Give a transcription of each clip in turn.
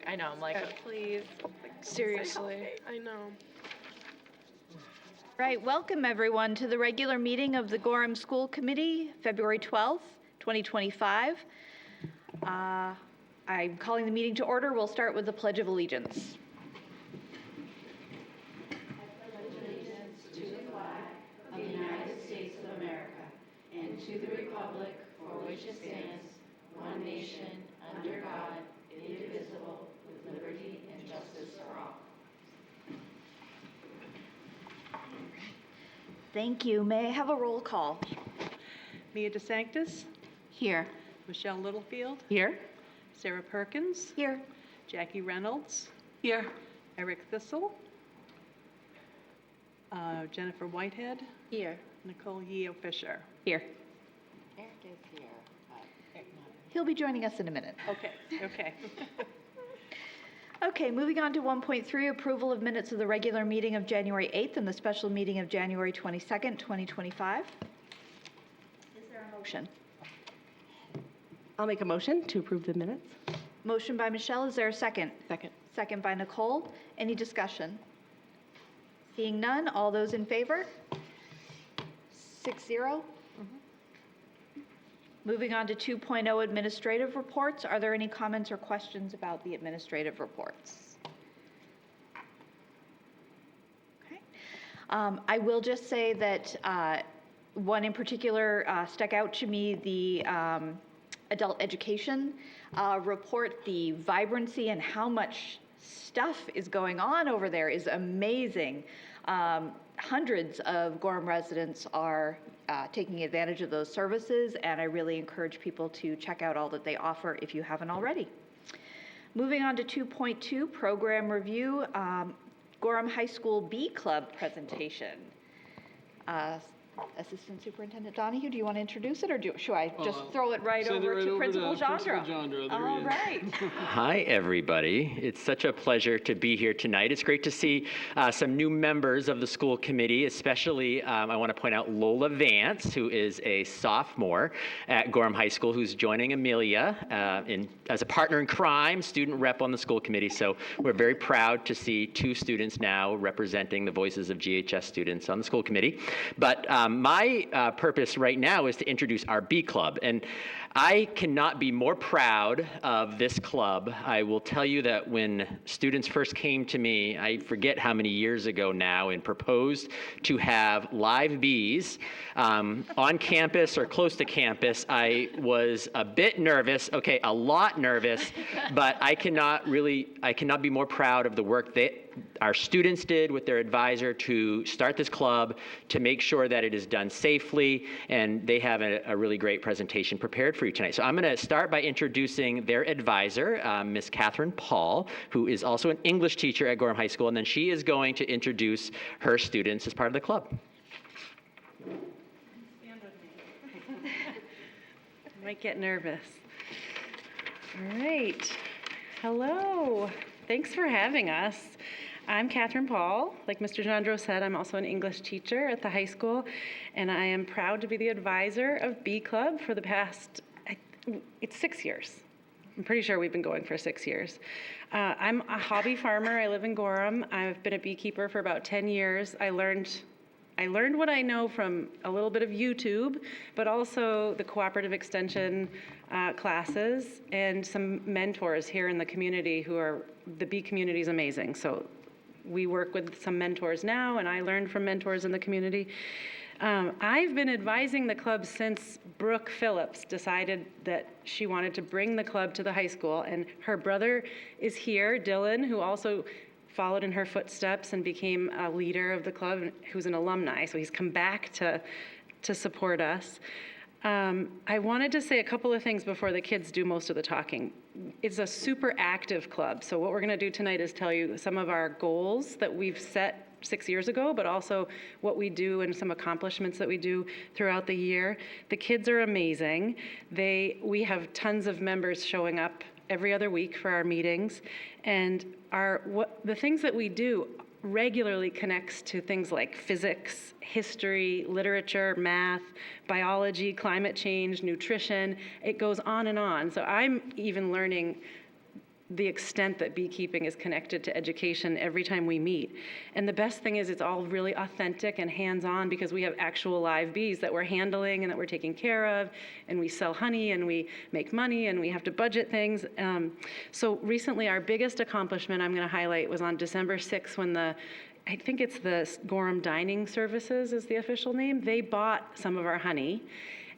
I know, I'm like, please. Seriously, I know. Right, welcome everyone to the regular meeting of the Gorham School Committee, February 12th, 2025. I'm calling the meeting to order. We'll start with the Pledge of Allegiance. Of the United States of America, and to the republic for which it stands, one nation, under God, indivisible, with liberty and justice for all. Thank you. May I have a roll call? Mia DeSanctis, Here. Michelle Littlefield, Here? Sarah Perkins, Here. Jackie Reynolds, Here. Eric Thistle, Jennifer Whitehead, Here. Nicole Yeo Fisher. Here. Eric is here, but He'll be joining us in a minute. Okay. Okay, moving on to 1.3, approval of minutes of the regular meeting of January 8th and the special meeting of January 22nd, 2025. Is there a motion? I'll make a motion to approve the minutes. Motion by Michelle, is there a second? Second. Second by Nicole. Any discussion? Seeing none, all those in favor? 6-0. Moving on to 2.0 administrative reports. Are there any comments or questions about the administrative reports? Okay. I will just say that one in particular stuck out to me, the adult education report. The vibrancy and how much stuff is going on over there is amazing. Hundreds of Gorham residents are taking advantage of those services, and I really encourage people to check out all that they offer if you haven't already. Moving on to 2.2, program review, Gorham High School Bee Club presentation. Assistant Superintendent Donahue, do you want to introduce it, or should I just throw it right over to Principal Jandra? All right. Hi, everybody. It's such a pleasure to be here tonight. It's great to see some new members of the school committee, especially I want to point out Lola Vance, who is a sophomore at Gorham High School, who's joining Amelia as a partner in crime, student rep on the school committee. So we're very proud to see two students now representing the voices of GHS students on the school committee. But my purpose right now is to introduce our Bee Club, and I cannot be more proud of this club. I will tell you that when students first came to me, I forget how many years ago now, and proposed to have live bees on campus or close to campus, I was a bit nervous, okay, a lot nervous, but I cannot be more proud of the work that our students did with their advisor to start this club, to make sure that it is done safely, and they have a really great presentation prepared for you tonight. So I'm going to start by introducing their advisor, Miss Catherine Paul, who is also an English teacher at Gorham High School, and then she is going to introduce her students as part of the club. Stand with me. I might get nervous. All right. Hello. Thanks for having us. I'm Catherine Paul. Like Mr. Jandro said, I'm also an English teacher at the high school, and I am proud to be the advisor of Bee Club for the past, it's 6 years. I'm pretty sure we've been going for 6 years. I'm a hobby farmer. I live in Gorham. I've been a beekeeper for about 10 years. I learned what I know from a little bit of YouTube, but also the cooperative extension classes and some mentors here in the community the bee community is amazing. So we work with some mentors now, and I learned from mentors in the community. I've been advising the club since Brooke Phillips decided that she wanted to bring the club to the high school, and her brother is here, Dylan, who also followed in her footsteps and became a leader of the club, who's an alumni, so he's come back to support us. I wanted to say a couple of things before the kids do most of the talking. It's a super active club, so what we're going to do tonight is tell you some of our goals that we've set 6 years ago, but also what we do and some accomplishments that we do throughout the year. The kids are amazing. We have tons of members showing up every other week for our meetings, and the things that we do regularly connects to things like physics, history, literature, math, biology, climate change, nutrition. It goes on and on. So I'm even learning the extent that beekeeping is connected to education every time we meet. And the best thing is it's all really authentic and hands-on because we have actual live bees that we're handling and that we're taking care of, and we sell honey and we make money and we have to budget things. So recently our biggest accomplishment I'm going to highlight was on December 6th when I think it's the Gorham Dining Services is the official name. They bought some of our honey,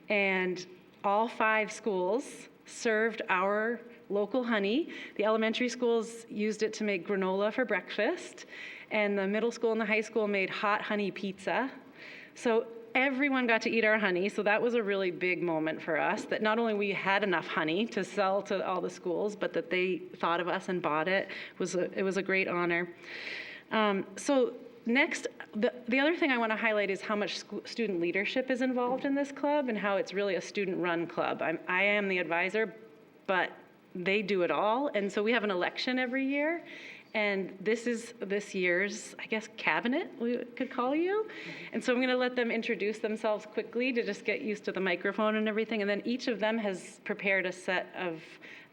and all 5 schools served our local honey. The elementary schools used it to make granola for breakfast, and the middle school and the high school made hot honey pizza. So everyone got to eat our honey, so that was a really big moment for us, that not only we had enough honey to sell to all the schools, but that they thought of us and bought it. It was a great honor. So next, the other thing I want to highlight is how much student leadership is involved in this club and how it's really a student-run club. I am the advisor, but they do it all. And so we have an election every year. And this is this year's, I guess, cabinet, we could call you. And so I'm going to let them introduce themselves quickly to just get used to the microphone and everything. And then each of them has prepared a set of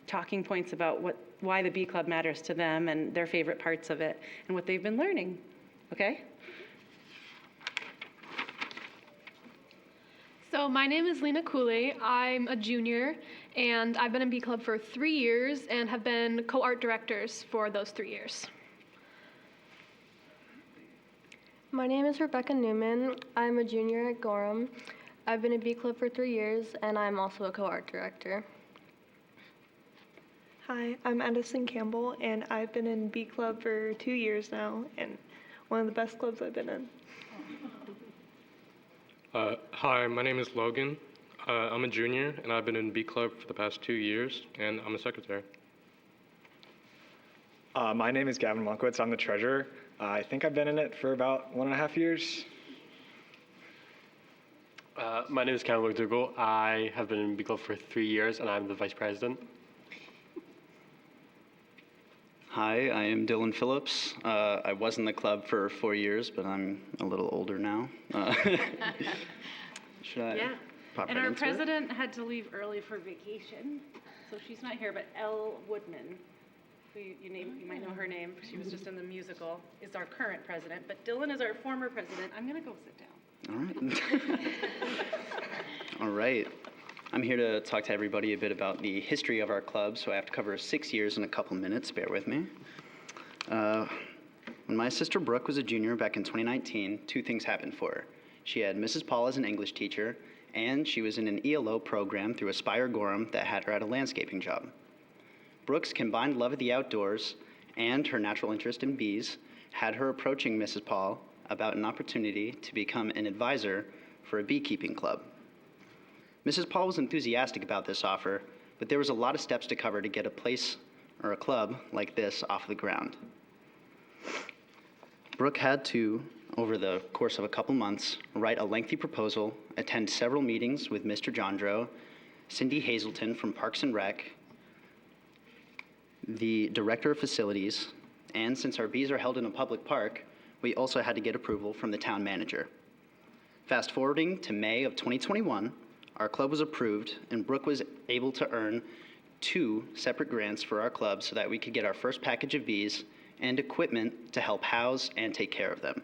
talking points about why the Bee Club matters to them and their favorite parts of it and what they've been learning. Okay? So my name is Lena Cooley. I'm a junior, and I've been in Bee Club for 3 years and have been co-art directors for those 3 years. My name is Rebecca Newman. I'm a junior at Gorham. I've been in Bee Club for 3 years, and I'm also a co-art director. Hi, I'm Edison Campbell, and I've been in Bee Club for 2 years now, and one of the best clubs I've been in. Hi, my name is Logan. I'm a junior, and I've been in Bee Club for the past 2 years, and I'm a secretary. My name is Gavin Monkowitz. I'm the treasurer. I think I've been in it for about 1.5 years. My name is Cameron McDougall. I have been in Bee Club for 3 years, and I'm the vice president. Hi, I am Dylan Phillips. I was in the club for 4 years, but I'm a little older now. Should I pop And right our into it? president had to leave early for vacation, so she's not here, but Elle Woodman, who you might know her name, she was just in the musical, is our current president, but Dylan is our former president. I'm going to go sit down. All right. All right. I'm here to talk to everybody a bit about the history of our club, so I have to cover 6 years in a couple minutes. Bear with me. When my sister Brooke was a junior back in 2019, 2 things happened for her. She had Mrs. Paul as an English teacher, and she was in an ELO program through Aspire Gorham that had her at a landscaping job. Brooke's combined love of the outdoors and her natural interest in bees had her approaching Mrs. Paul about an opportunity to become an advisor for a beekeeping club. Mrs. Paul was enthusiastic about this offer, but there was a lot of steps to cover to get a place or a club like this off the ground. Brooke had to, over the course of a couple months, write a lengthy proposal, attend several meetings with Mr. Jondro, Cindy Hazelton from Parks and Rec, the director of facilities, and since our bees are held in a public park, we also had to get approval from the town manager. Fast forwarding to May of 2021, our club was approved, and Brooke was able to earn 2 separate grants for our club so that we could get our first package of bees and equipment to help house and take care of them.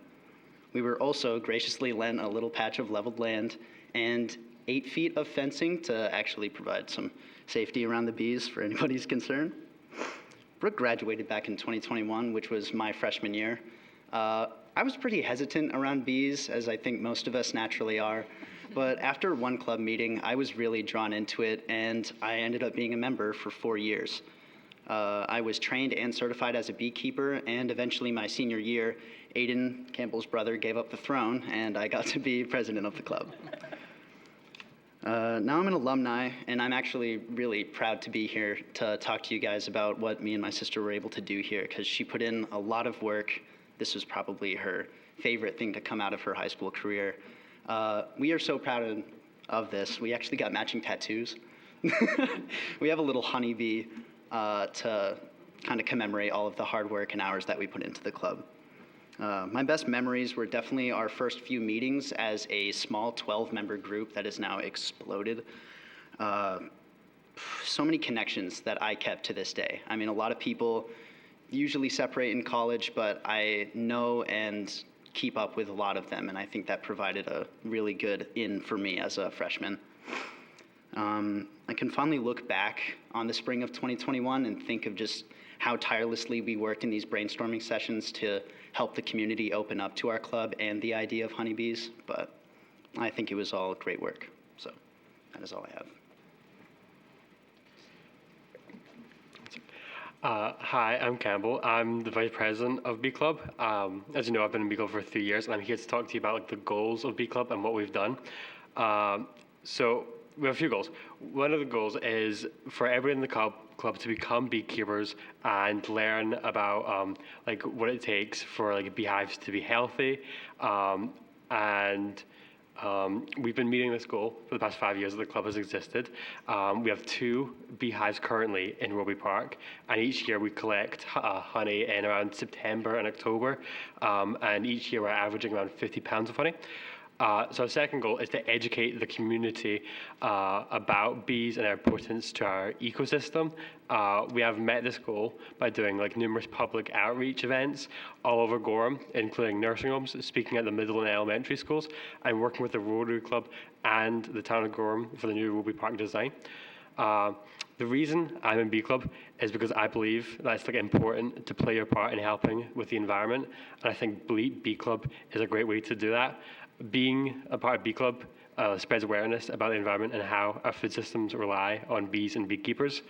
We were also graciously lent a little patch of leveled land and 8 feet of fencing to actually provide some safety around the bees for anybody's concern. Brooke graduated back in 2021, which was my freshman year. I was pretty hesitant around bees, as I think most of us naturally are. But after one club meeting, I was really drawn into it, and I ended up being a member for 4 years. I was trained and certified as a beekeeper, and eventually my senior year, Aiden, Campbell's brother, gave up the throne, and I got to be president of the club. Now I'm an alumni, and I'm actually really proud to be here to talk to you guys about what me and my sister were able to do here, because she put in a lot of work. This was probably her favorite thing to come out of her high school career. We are so proud of this. We actually got matching tattoos. We have a little honeybee to kind of commemorate all of the hard work and hours that we put into the club. My best memories were definitely our first few meetings as a small 12-member group that has now exploded. so many connections that I kept to this day. I mean, a lot of people usually separate in college, but I know and keep up with a lot of them, and I think that provided a really good in for me as a freshman. I can fondly look back on the spring of 2021 and think of just how tirelessly we worked in these brainstorming sessions to help the community open up to our club and the idea of honeybees, but I think it was all great work. So that is all I have. Hi, I'm Campbell. I'm the vice president of Bee Club. As you know, I've been in Bee Club for 3 years, and I'm here to talk to you about like, the goals of Bee Club and what we've done. So we have a few goals. One of the goals is for everyone in the club to become beekeepers and learn about like what it takes for like beehives to be healthy. We've been meeting this goal for the past 5 years that the club has existed. We have 2 beehives currently in Roby Park, and each year we collect honey in around September and October, and each year we're averaging around 50 pounds of honey. So our second goal is to educate the community about bees and their importance to our ecosystem. We have met this goal by doing like numerous public outreach events all over Gorham, including nursing homes, speaking at the middle and elementary schools, and working with the Rotary Club and the town of Gorham for the new Roby Park design. The reason I'm in Bee Club is because I believe that it's like important to play your part in helping with the environment, and I think Bee Club is a great way to do that. Being a part of Bee Club spreads awareness about the environment and how our food systems rely on bees and beekeepers.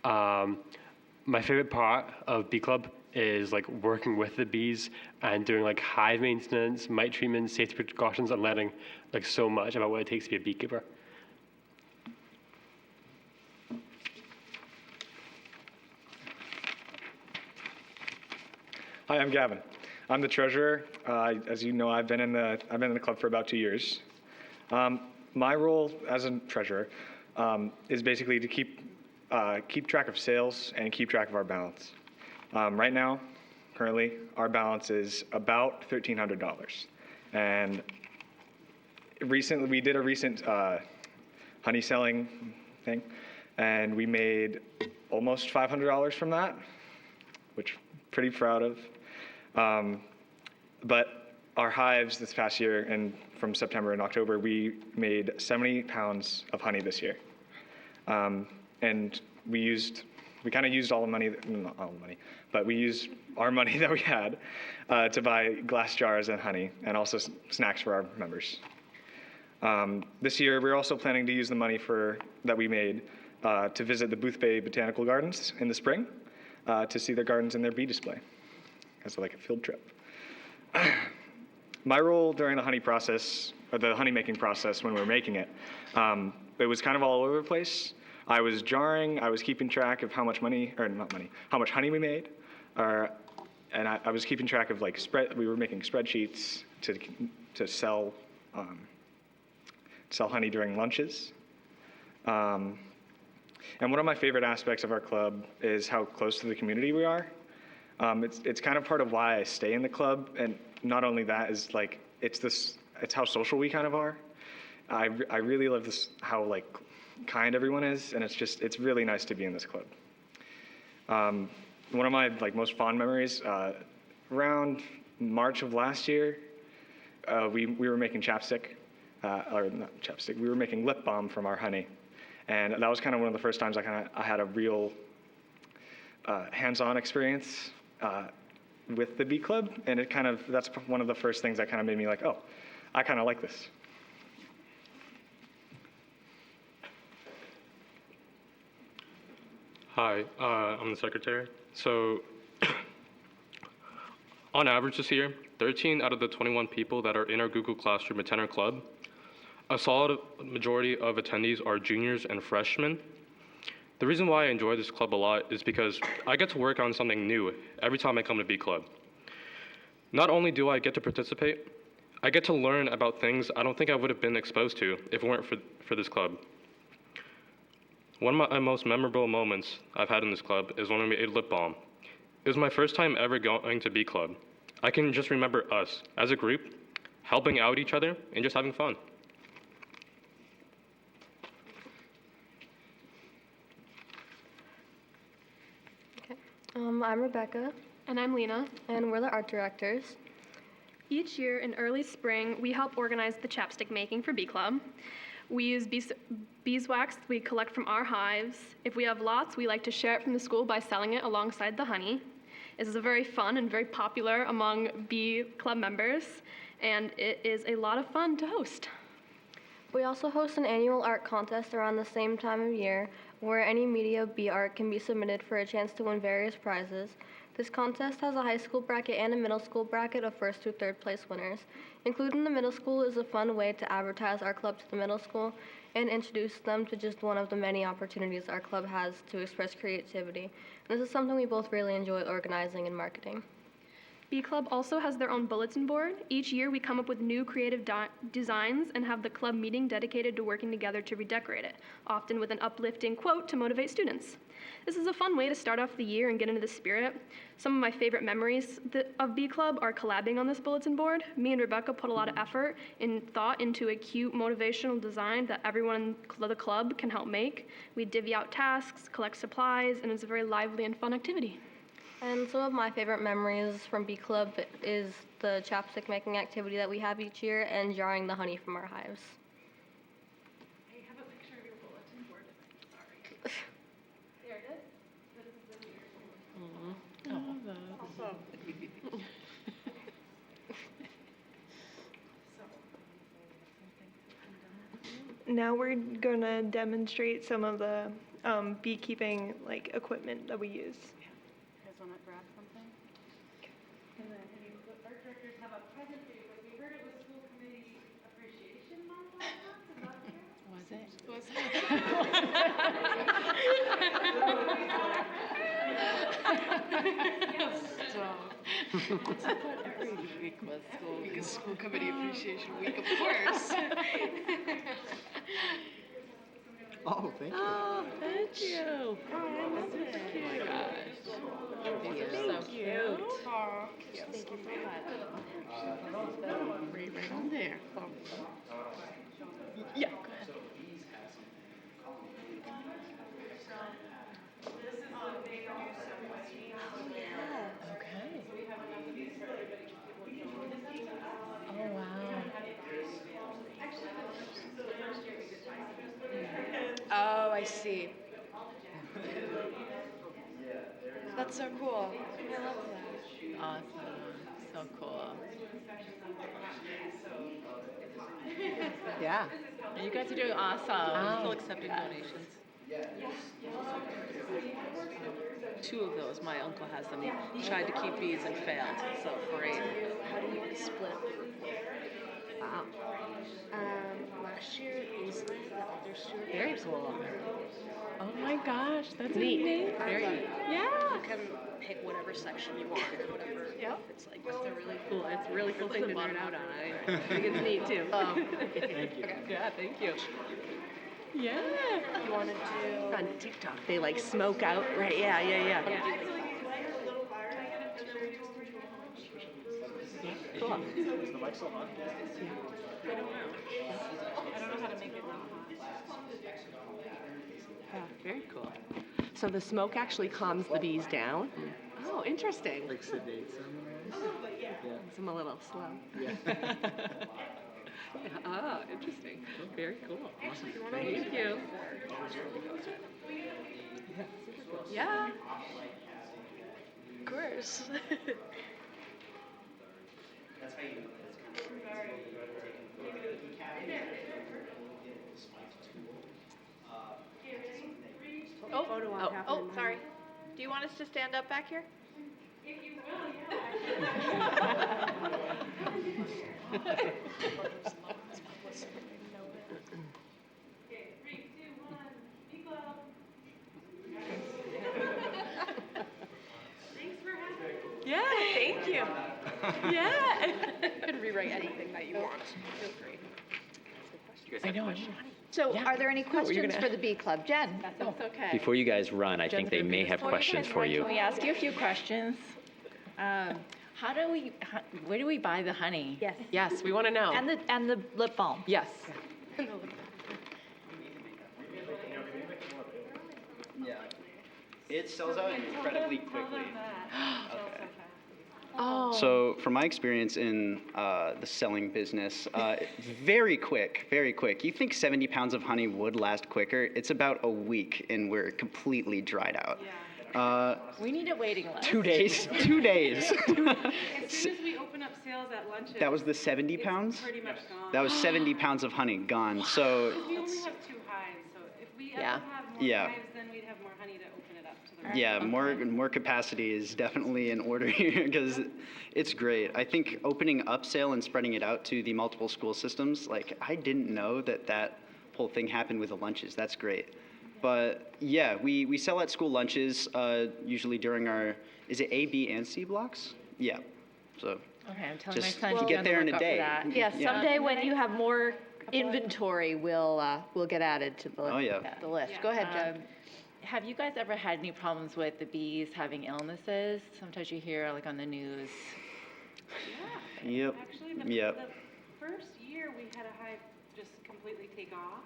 My favorite part of Bee Club is like working with the bees and doing like hive maintenance, mite treatments, safety precautions, and learning like so much about what it takes to be a beekeeper. Hi, I'm Gavin. I'm the treasurer. As you know, I've been in the club for about 2 years. My role as a treasurer is basically to keep track of sales and keep track of our balance. Right now, currently, our balance is about $1,300, and recently we did a recent honey selling thing, and we made almost $500 from that, which I'm pretty proud of. But our hives this past year, and from September and October, we made 70 pounds of honey this year. And we kind of used all the money, not all the money, but we used our money that we had to buy glass jars and honey, and also snacks for our members. This year, we're also planning to use the money that we made to visit the Booth Bay Botanical Gardens in the spring to see their gardens and their bee display as like a field trip. My role during the honey process, or the honey making process when we were making it, it was kind of all over the place. I was jarring, I was keeping track of how much honey we made, and I was keeping track of like we were making spreadsheets to sell honey during lunches. And one of my favorite aspects of our club is how close to the community we are. It's kind of part of why I stay in the club, and not only that is like it's how social we kind of are. I really love this how like kind everyone is, and it's really nice to be in this club. One of my like most fond memories, around March of last year, we were making chapstick, or not chapstick. We were making lip balm from our honey, and that was kind of one of the first times I had a real hands-on experience with the Bee Club, and that's one of the first things that kind of made me like, oh, I kind of like this. Hi, I'm the secretary. So, on average this year, 13 out of the 21 people that are in our Google Classroom attend our club. A solid majority of attendees are juniors and freshmen. The reason why I enjoy this club a lot is because I get to work on something new every time I come to Bee Club. Not only do I get to participate, I get to learn about things I don't think I would have been exposed to if it weren't for this club. One of my most memorable moments I've had in this club is when we made lip balm. It was my first time ever going to Bee Club. I can just remember us, as a group, helping out each other and just having fun. I'm Rebecca, And I'm Lena. and we're the art directors. Each year in early spring, we help organize the chapstick making for Bee Club. We use beeswax we collect from our hives. If we have lots, we like to share it from the school by selling it alongside the honey. This is a very fun and very popular among Bee Club members, and it is a lot of fun to host. We also host an annual art contest around the same time of year where any media bee art can be submitted for a chance to win various prizes. This contest has a high school bracket and a middle school bracket of first through third place winners. Including the middle school is a fun way to advertise our club to the middle school and introduce them to just one of the many opportunities our club has to express creativity. And this is something we both really enjoy organizing and marketing. Bee Club also has their own bulletin board. Each year we come up with new creative designs and have the club meeting dedicated to working together to redecorate it, often with an uplifting quote to motivate students. This is a fun way to start off the year and get into the spirit. Some of my favorite memories of Bee Club are collabing on this bulletin board. Me and Rebecca put a lot of effort and thought into a cute motivational design that everyone in the club can help make. We divvy out tasks, collect supplies, and it's a very lively and fun activity. And some of my favorite memories from Bee Club is the chapstick making activity that we have each year and jarring the honey from our hives. I have a picture of your bulletin board. Sorry. There it is. Now we're gonna demonstrate some of the beekeeping equipment that we use. Guys want to grab something? And then the art directors have a present for you, because we heard it was School Committee Appreciation Month last month. Is that Every week was school committee appreciation week, of course. Oh, thank you. Oh, thank you. Oh, that's cute. Oh my gosh. These are so cute. Thank you so much. Right on there. Yeah, go ahead. Okay. Oh, wow. Oh, I see. That's so cool. I love that. Awesome. So cool. Yeah. You guys are doing awesome. Still accepting donations. Two of those, my uncle has them. He tried to keep bees and failed. So great. How do you split the report? Wow. Last year, Aislinn, the other student. Very cool. Oh my gosh, that's neat. Very neat. Yeah. You can pick whatever section you want or whatever. Yeah. It's like it's a really cool. It's a really cool thing to nerd out on. I think it's neat too. Thank you. Yeah, thank you. Yeah. You want to do on TikTok? They smoke out, right? Yeah. Cool. Is the mic still on? I don't know how to make it not hot. Yeah, very cool. So the smoke actually calms the bees down? Oh, interesting. Like sedates them. Makes them a little slow. Yeah. Ah, interesting. Very cool. Awesome. Thank you. Yeah. Of course. Oh, sorry. Do you want us to stand up back here? If you will, Okay, 3, 2, 1, Bee Club. Thanks for having me. Yeah, thank you. Yeah. You can rewrite anything that you want. Feel free. I know. So Yeah. are there any No, were you questions gonna- for the Bee Club? Jen? That's okay. Before you guys run, I think they may have questions for you. Can we ask you a few questions? Where do we buy the honey? Yes. Yes, we want to know. And the lip balm. Yes. Yeah. It sells out incredibly quickly. Okay. Oh. So from my experience in the selling business, very quick, very quick. You think 70 pounds of honey would last quicker? It's about a week and we're completely dried out. We need a waiting list. 2 days, 2 days. As soon as we open up sales at lunches. That was the 70 pounds? It's pretty much gone. That was 70 pounds of honey gone. So We only have 2 hives, so if we ever Yeah. have more Yeah. hives, then we'd have more honey to open it up to the rest. yeah, more capacity is definitely in order here because it's great. I think opening up sale and spreading it out to the multiple school systems, like I didn't know that whole thing happened with the lunches. That's great. But yeah, we sell at school lunches usually during our, is it A, B, and C blocks? Yeah, so Okay, I'm telling my just son you to get there in a look up for day. that. Yeah, someday when you have more inventory, we'll get added to the, Oh, yeah. the list. Go ahead, Jen. Have you guys ever had any problems with the bees having illnesses? Sometimes you hear like on the news. Yep. Actually, Yep. the first year we had a hive just completely take off.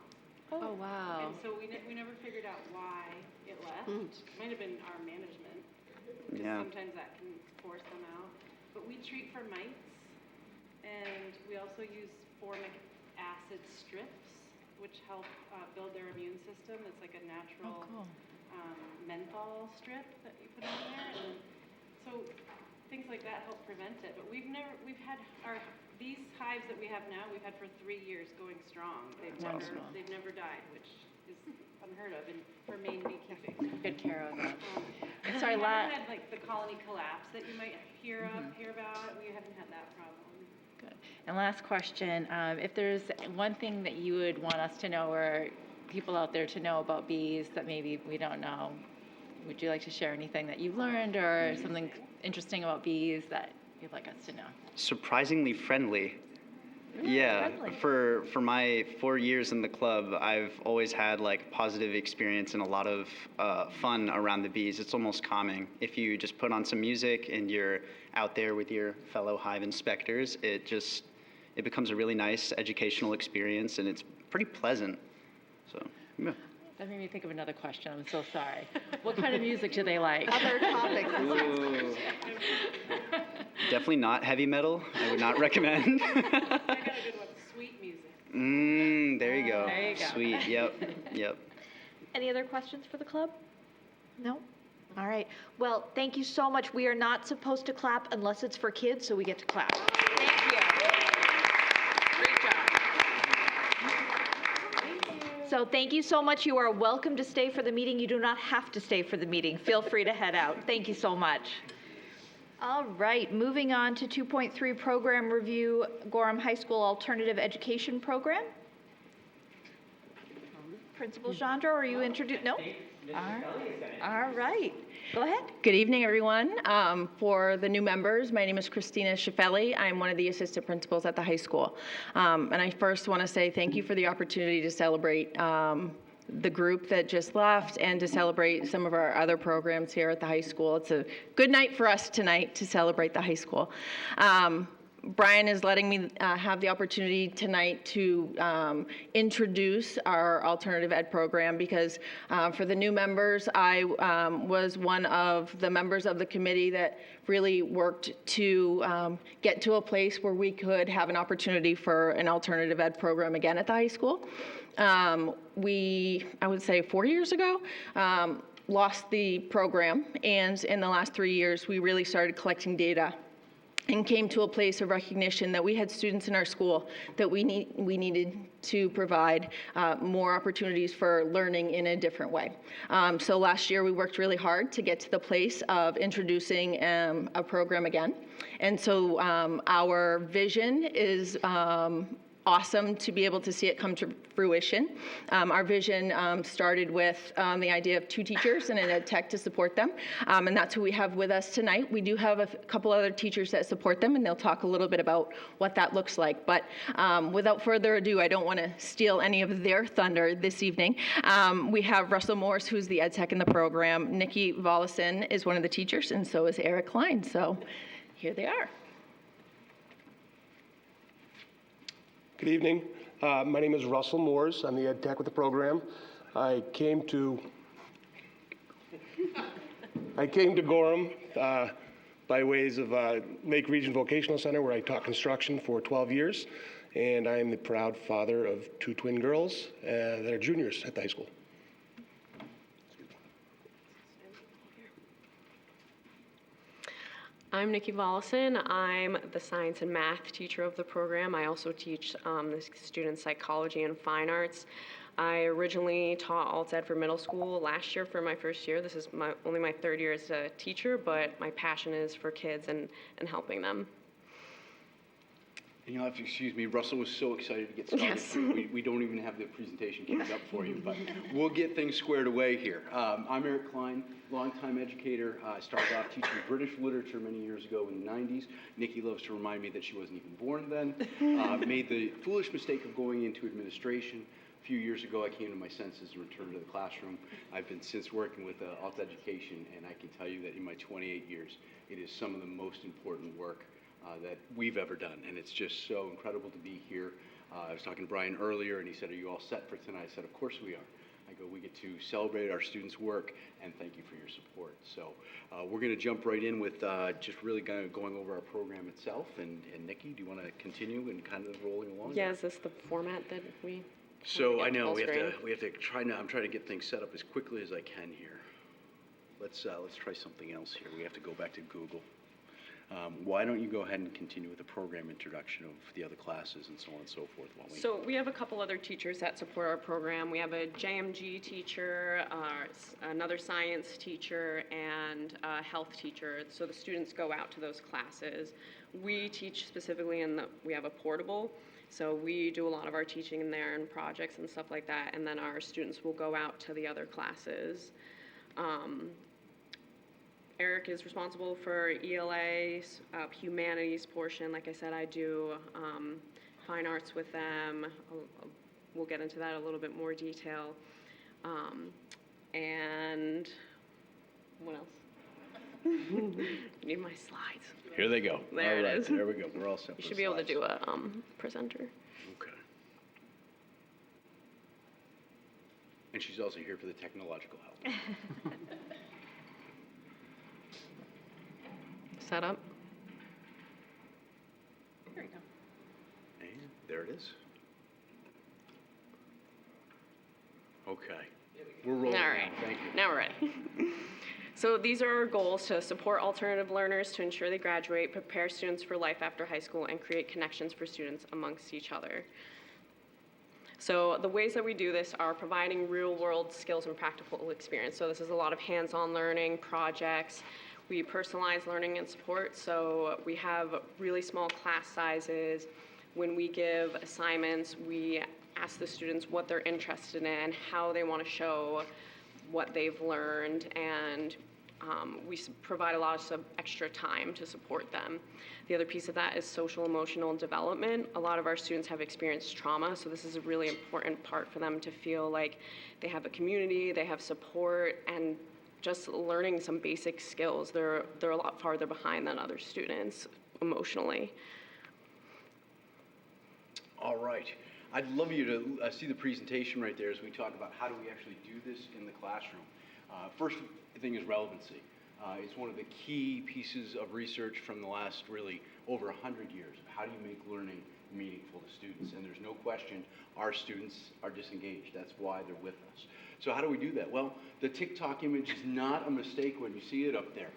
Oh, wow. And so we never figured out why it left. Might have been our management. 'Cause Yeah. Sometimes that can force them out. But we treat for mites, and we also use formic acid strips, which help build their immune system. It's like a natural cool. menthol strip that you put on there, and so things like that help prevent it. But we've had these hives that we have now, we've had for 3 years going strong. They've never died, which is unheard of for Maine beekeeping. Good care of them. And Sorry, we haven't had like the colony collapse that you might hear about. We haven't had that problem. Good. And last question, if there's one thing that you would want us to know or people out there to know about bees that maybe we don't know, would you like to share anything that you've learned or something interesting about bees that you'd like us to know? Surprisingly friendly. Yeah, for my 4 years in the club, I've always had like positive experience and a lot of fun around the bees. It's almost calming. If you just put on some music and you're out there with your fellow hive inspectors, it becomes a really nice educational experience and it's pretty pleasant. So, yeah. That made me think of another question. I'm so sorry. What kind of music do they like? Other topics. Ooh. Definitely not heavy metal. I would not recommend. I got a good one, sweet music. There you go. There you go. Sweet. Yep. Any other questions for the club? No? All right. Well, thank you so much. We are not supposed to clap unless it's for kids, so we get to clap. Thank you. Great job. So thank you so much. You are welcome to stay for the meeting. You do not have to stay for the meeting. Feel free to head out. Thank you so much. All right, moving on to 2.3 program review, Gorham High School Alternative Education Program. Principal Chandra, are you introduced? No? All right, go ahead. Good evening, everyone. For the new members, my name is Christina Schiffelli. I'm one of the assistant principals at the high school. And I first want to say thank you for the opportunity to celebrate the group that just left and to celebrate some of our other programs here at the high school. It's a good night for us tonight to celebrate the high school. Brian is letting me have the opportunity tonight to introduce our alternative ed program because for the new members, I was one of the members of the committee that really worked to get to a place where we could have an opportunity for an alternative ed program again at the high school. I would say 4 years ago, lost the program, and in the last 3 years, we really started collecting data and came to a place of recognition that we had students in our school that we needed to provide more opportunities for learning in a different way. So last year we worked really hard to get to the place of introducing a program again. And so our vision is awesome to be able to see it come to fruition. Our vision started with the idea of 2 teachers and an ed tech to support them, and that's who we have with us tonight. We do have a couple other teachers that support them, and they'll talk a little bit about what that looks like. But without further ado, I don't want to steal any of their thunder this evening. We have Russell Morse, who's the ed tech in the program. Nikki Volleson is one of the teachers, and so is Eric Klein. So here they are. Good evening. My name is Russell Moores. I'm the ed tech with the program. I came to I came to Gorham by ways of Lake Region Vocational Center, where I taught construction for 12 years, and I am the proud father of 2 twin girls that are juniors at the high school. I'm Nikki Vollison. I'm the science and math teacher of the program. I also teach the students psychology and fine arts. I originally taught alt ed for middle school last year for my first year. This is only my 3rd year as a teacher, but my passion is for kids and helping them. And you'll have to excuse me, Russell was so excited to get started. Yes. We don't even have the presentation queued up for you, but we'll get things squared away here. I'm Eric Klein, longtime educator. I started off teaching British literature many years ago in the 90s. Nikki loves to remind me that she wasn't even born then. Made the foolish mistake of going into administration. A few years ago, I came to my senses and returned to the classroom. I've been since working with alt education, and I can tell you that in my 28 years, it is some of the most important work that we've ever done, and it's just so incredible to be here. I was talking to Brian earlier, and he said, "Are you all set for tonight?" I said, "Of course we are." I go, "We get to celebrate our students' work, and thank you for your support." So we're going to jump right in with just really kind of going over our program itself. And Nikki, do you want to continue and kind of rolling along? Yeah, is this the format that we? So I know we have to try now. I'm trying to get things set up as quickly as I can here. Let's try something else here. We have to go back to Google. Why don't you go ahead and continue with the program introduction of the other classes and so on and so forth? So we have a couple other teachers that support our program. We have a JMG teacher, another science teacher, and a health teacher. So the students go out to those classes. We teach specifically we have a portable. So we do a lot of our teaching in there and projects and stuff like that. And then our students will go out to the other classes. Eric is responsible for ELA, humanities portion. Like I said, I do fine arts with them. We'll get into that a little bit more detail. And what else? I need my slides. Here they go. There it is. There we go. We're all set. You should be able to do a presenter. Okay. And she's also here for the technological help. Set up. There you go. And there it is. Okay. We're rolling. All right. Now. Thank you. Now we're ready. So these are our goals: to support alternative learners, to ensure they graduate, prepare students for life after high school, and create connections for students amongst each other. So the ways that we do this are providing real-world skills and practical experience. So this is a lot of hands-on learning, projects. We personalize learning and support, so we have really small class sizes. When we give assignments, we ask the students what they're interested in, how they want to show what they've learned, and we provide a lot of extra time to support them. The other piece of that is social emotional development. A lot of our students have experienced trauma, so this is a really important part for them to feel like they have a community, they have support, and just learning some basic skills. They're a lot farther behind than other students emotionally. All right. I'd love you to see the presentation right there as we talk about how do we actually do this in the classroom. First thing is relevancy. It's one of the key pieces of research from the last really over 100 years. How do you make learning meaningful to students? And there's no question our students are disengaged. That's why they're with us. So how do we do that? Well, the TikTok image is not a mistake when you see it up there.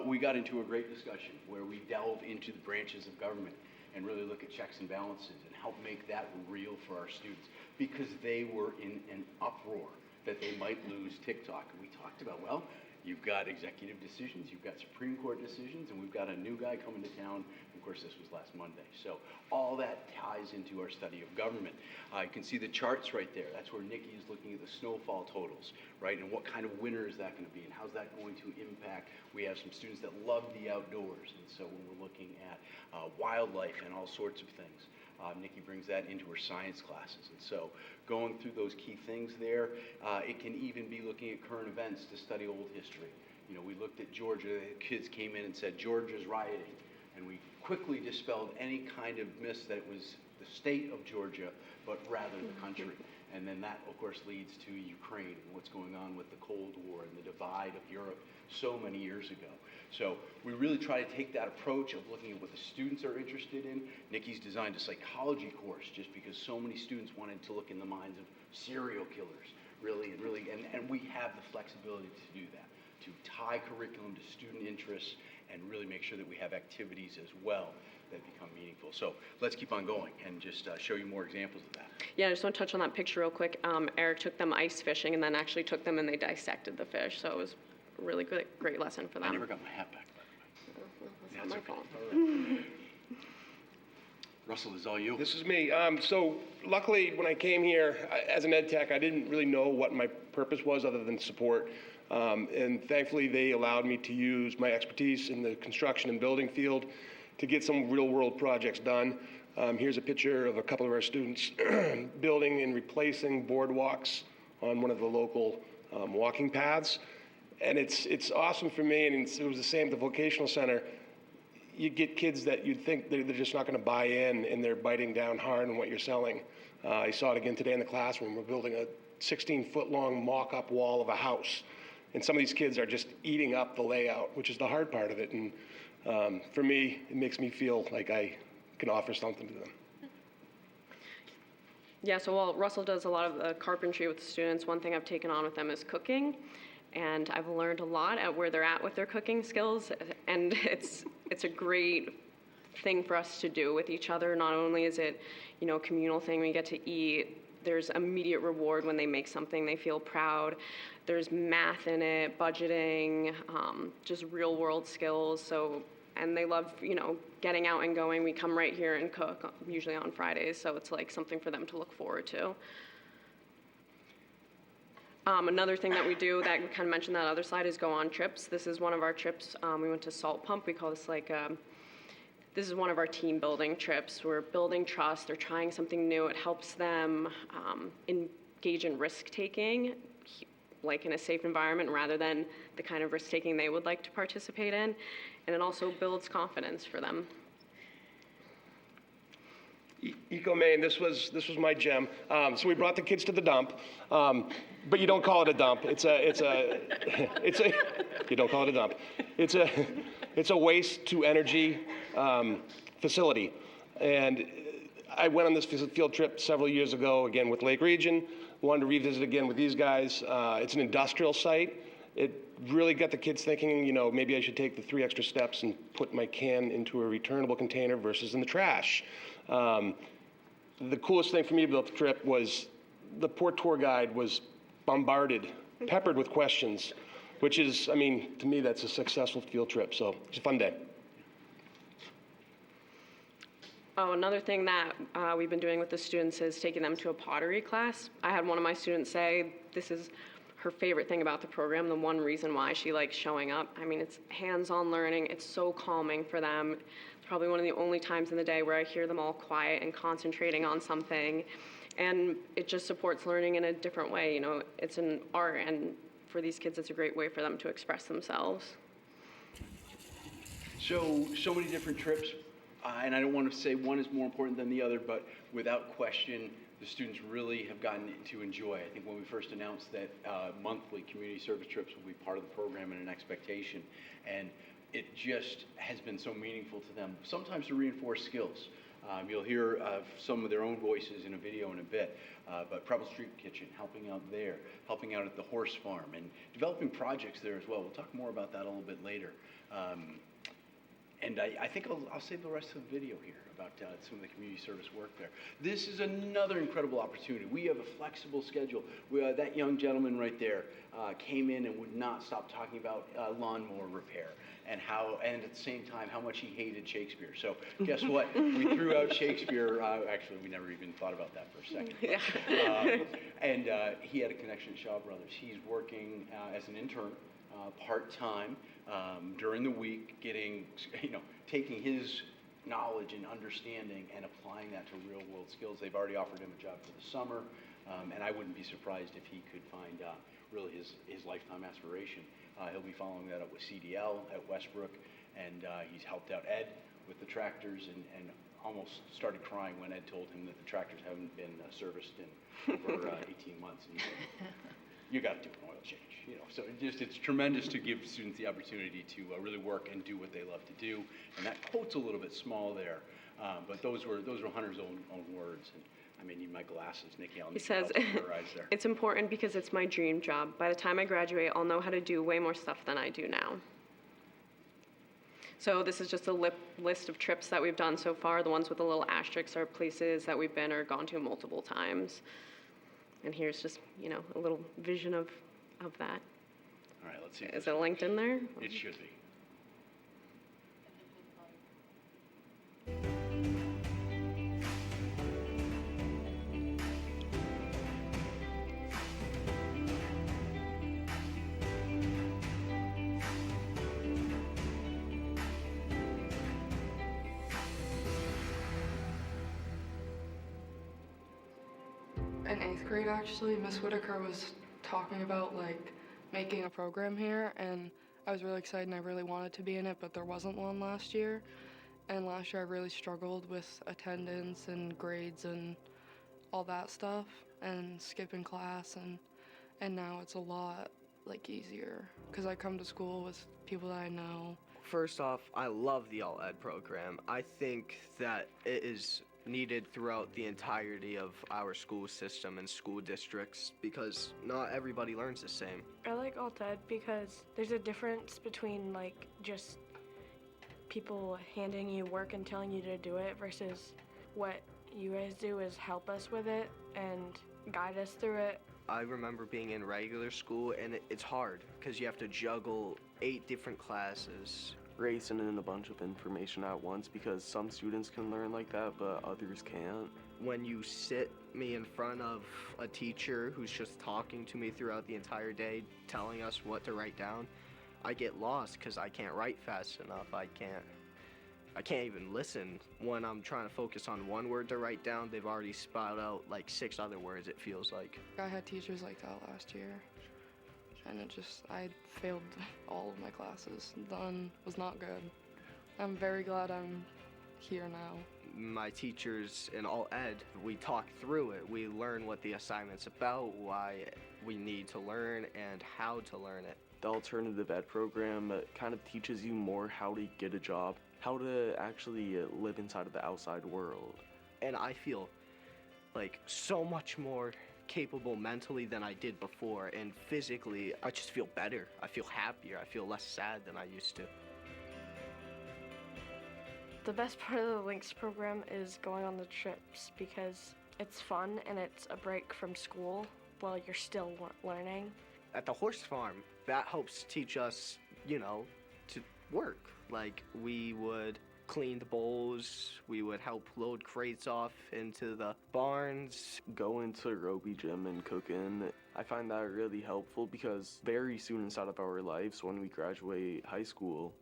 We got into a great discussion where we delve into the branches of government and really look at checks and balances and help make that real for our students, because they were in an uproar that they might lose TikTok. And we talked about, well, you've got executive decisions, you've got Supreme Court decisions, and we've got a new guy coming to town. Of course, this was last Monday. So all that ties into our study of government. You can see the charts right there. That's where Nikki is looking at the snowfall totals, right? And what kind of winter is that going to be, and how's that going to impact? We have some students that love the outdoors, and so when we're looking at wildlife and all sorts of things, Nikki brings that into her science classes. And so going through those key things there, it can even be looking at current events to study old history. You know, we looked at Georgia. The kids came in and said, Georgia's rioting. And we quickly dispelled any kind of myth that it was the state of Georgia, but rather the country. And then that, of course, leads to Ukraine and what's going on with the Cold War and the divide of Europe so many years ago. So we really try to take that approach of looking at what the students are interested in. Nikki's designed a psychology course just because so many students wanted to look in the minds of serial killers, and we have the flexibility to do that, to tie curriculum to student interests and really make sure that we have activities as well that become meaningful. So let's keep on going and just show you more examples of that. Yeah, I just want to touch on that picture real quick. Eric took them ice fishing and then actually took them and they dissected the fish. So it was a really good, great lesson for them. I never got my hat back, by the way. That's not my fault. Russell, this is all you. This is me. So luckily, when I came here as an ed tech, I didn't really know what my purpose was other than support. And thankfully, they allowed me to use my expertise in the construction and building field to get some real-world projects done. Here's a picture of a couple of our students building and replacing boardwalks on one of the local walking paths. And it's awesome for me, and it was the same at the vocational center. You get kids that you'd think they're just not going to buy in, and they're biting down hard on what you're selling. I saw it again today in the classroom. We're building a 16-foot-long mock-up wall of a house, and some of these kids are just eating up the layout, which is the hard part of it. And for me, it makes me feel like I can offer something to them. Yeah, so while Russell does a lot of the carpentry with the students, one thing I've taken on with them is cooking. And I've learned a lot at where they're at with their cooking skills. And it's a great thing for us to do with each other. Not only is it, a communal thing we get to eat, there's immediate reward when they make something, they feel proud. There's math in it, budgeting, just real world skills. So, and they love, getting out and going. We come right here and cook, usually on Fridays. So it's like something for them to look forward to. Another thing that we do that we kind of mentioned that other slide is go on trips. This is one of our trips. We went to Salt Pump. We call this this is one of our team building trips. We're building trust. They're trying something new. It helps them engage in risk taking, like in a safe environment rather than the kind of risk taking they would like to participate in. And it also builds confidence for them. EcoMaine, this was my gem. So we brought the kids to the dump, but you don't call it a dump. You don't call it a dump. It's a waste to energy facility. And I went on this field trip several years ago, again with Lake Region. Wanted to revisit again with these guys. It's an industrial site. It really got the kids thinking, maybe I should take the 3 extra steps and put my can into a returnable container versus in the trash. The coolest thing for me about the trip was the poor tour guide was bombarded, peppered with questions, which is, to me, that's a successful field trip. So it's a fun day. Oh, another thing that we've been doing with the students is taking them to a pottery class. I had one of my students say this is her favorite thing about the program, the one reason why she likes showing up. It's hands-on learning. It's so calming for them. It's probably one of the only times in the day where I hear them all quiet and concentrating on something. And it just supports learning in a different way. It's an art, and for these kids, it's a great way for them to express themselves. So many different trips, and I don't want to say one is more important than the other, but without question, the students really have gotten to enjoy. I think when we first announced that monthly community service trips will be part of the program and an expectation, and it just has been so meaningful to them, sometimes to reinforce skills. You'll hear some of their own voices in a video in a bit, but Preble Street Kitchen, helping out there, helping out at the horse farm, and developing projects there as well. We'll talk more about that a little bit later. And I think I'll save the rest of the video here about some of the community service work there. This is another incredible opportunity. We have a flexible schedule. That young gentleman right there came in and would not stop talking about lawnmower repair and at the same time, how much he hated Shakespeare. So guess what? We threw out Shakespeare. Actually, we never even thought about that for a second. Yeah. And he had a connection at Shaw Brothers. He's working as an intern part-time during the week, taking his knowledge and understanding and applying that to real-world skills. They've already offered him a job for the summer, and I wouldn't be surprised if he could find really his lifetime aspiration. He'll be following that up with CDL at Westbrook, and he's helped out Ed with the tractors and almost started crying when Ed told him that the tractors haven't been serviced in over 18 months. And he said, you got to do an oil change, So it's tremendous to give students the opportunity to really work and do what they love to do. And that quote's a little bit small there, but those were Hunter's own words. And I may need my glasses, Nikki. He says, your eyes there. it's important because it's my dream job. By the time I graduate, I'll know how to do way more stuff than I do now. So this is just a list of trips that we've done so far. The ones with the little asterisks are places that we've been or gone to multiple times. And here's just, a little vision of that. All right, let's see. Is it linked in there? It should be. In 8th grade, actually, Miss Whitaker was talking about making a program here, and I was really excited and I really wanted to be in it, but there wasn't one last year. And last year I really struggled with attendance and grades and all that stuff and skipping class, and now it's a lot easier because I come to school with people that I know. First off, I love the All Ed program. I think that it is needed throughout the entirety of our school system and school districts because not everybody learns the same. I like Alt Ed because there's a difference between just people handing you work and telling you to do it versus what you guys do is help us with it and guide us through it. I remember being in regular school and it's hard because you have to juggle 8 different classes. Racing in a bunch of information at once because some students can learn like that, but others can't. When you sit me in front of a teacher who's just talking to me throughout the entire day, telling us what to write down, I get lost because I can't write fast enough. I can't even listen. When I'm trying to focus on one word to write down, they've already spelled out 6 other words, it feels like. I had teachers like that last year. And I failed all of my classes. None was not good. I'm very glad I'm here now. My teachers in Alt Ed, we talk through it. We learn what the assignment's about, why we need to learn, and how to learn it. The alternative ed program kind of teaches you more how to get a job, how to actually live inside of the outside world. And I feel so much more capable mentally than I did before, and physically I just feel better. I feel happier. I feel less sad than I used to. The best part of the Links program is going on the trips because it's fun and it's a break from school while you're still learning. At the horse farm, that helps teach us, to work. We would clean the bowls, we would help load crates off into the barns. Go into Roby Gym and cooking. I find that really helpful because very soon inside of our lives, when we graduate high school,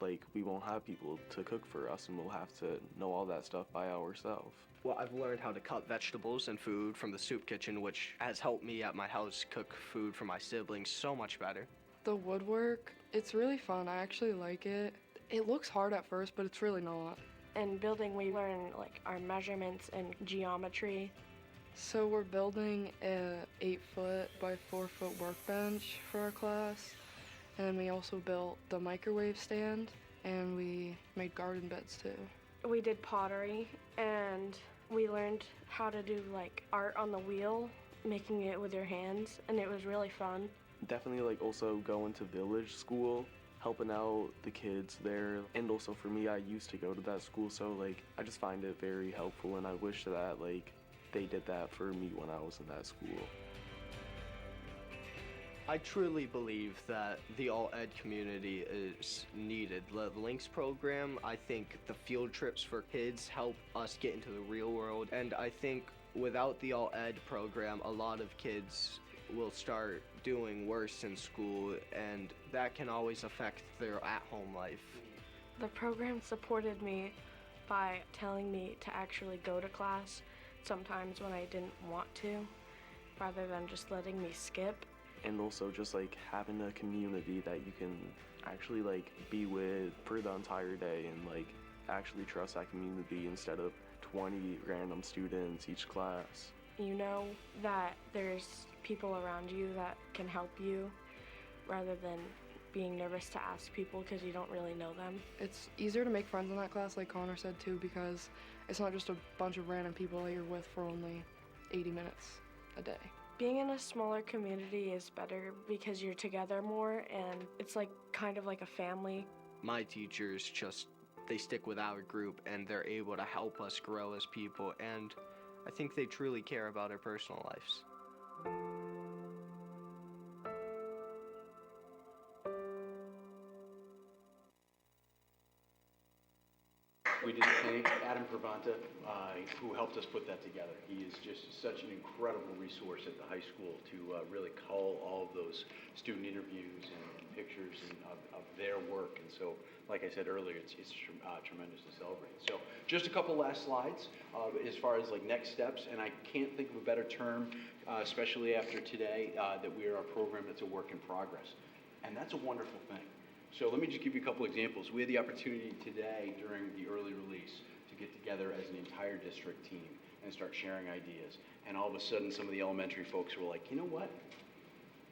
we won't have people to cook for us and we'll have to know all that stuff by ourselves. Well, I've learned how to cut vegetables and food from the soup kitchen, which has helped me at my house cook food for my siblings so much better. The woodwork, it's really fun. I actually like it. It looks hard at first, but it's really not. In building, we learn our measurements and geometry. So we're building a 8-foot by 4-foot workbench for our class. And we also built the microwave stand, and we made garden beds too. We did pottery, and we learned how to do art on the wheel, making it with your hands, and it was really fun. Definitely also going to village school, helping out the kids there. And also for me, I used to go to that school, so I just find it very helpful, and I wish that they did that for me when I was in that school. I truly believe that the Alt Ed community is needed. The Links program, I think the field trips for kids help us get into the real world, and I think without the Alt Ed program, a lot of kids will start doing worse in school, and that can always affect their at-home life. The program supported me by telling me to actually go to class sometimes when I didn't want to, rather than just letting me skip. And also just having a community that you can actually be with for the entire day, and actually trust that community instead of 20 random students each class. You know that there's people around you that can help you rather than being nervous to ask people because you don't really know them. It's easier to make friends in that class, like Connor said too, because it's not just a bunch of random people that you're with for only 80 minutes a day. Being in a smaller community is better because you're together more and it's like kind of like a family. My teachers just, they stick with our group and they're able to help us grow as people, and I think they truly care about our personal lives. We did thank Adam Pravanta, who helped us put that together. He is just such an incredible resource at the high school to really cull all of those student interviews and pictures of their work. And so, like I said earlier, it's tremendous to celebrate. So just a couple last slides as far as like next steps, and I can't think of a better term, especially after today, that we are a program that's a work in progress. And that's a wonderful thing. So let me just give you a couple examples. We had the opportunity today during the early release to get together as an entire district team and start sharing ideas. And all of a sudden, some of the elementary folks were like, you know what?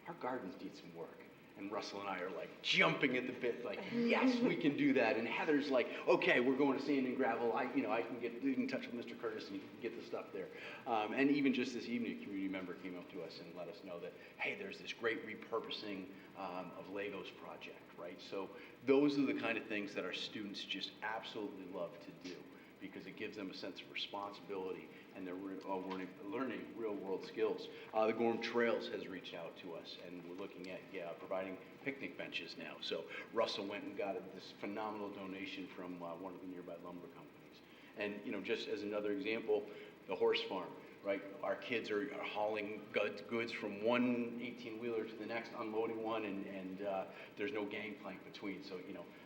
Our gardens need some work. And Russell and I are like jumping at the bit, like, yes, we can do that. And Heather's like, okay, we're going to sand and gravel. I can get in touch with Mr. Curtis and you can get the stuff there. And even just this evening, a community member came up to us and let us know that, hey, there's this great repurposing of Legos project, right? So those are the kind of things that our students just absolutely love to do, because it gives them a sense of responsibility and they're learning real-world skills. The Gorham Trails has reached out to us, and we're looking at providing picnic benches now. So Russell went and got this phenomenal donation from one of the nearby lumber companies. And just as another example, the horse farm, right? Our kids are hauling goods from one 18-wheeler to the next, unloading one, and there's no gangplank between. So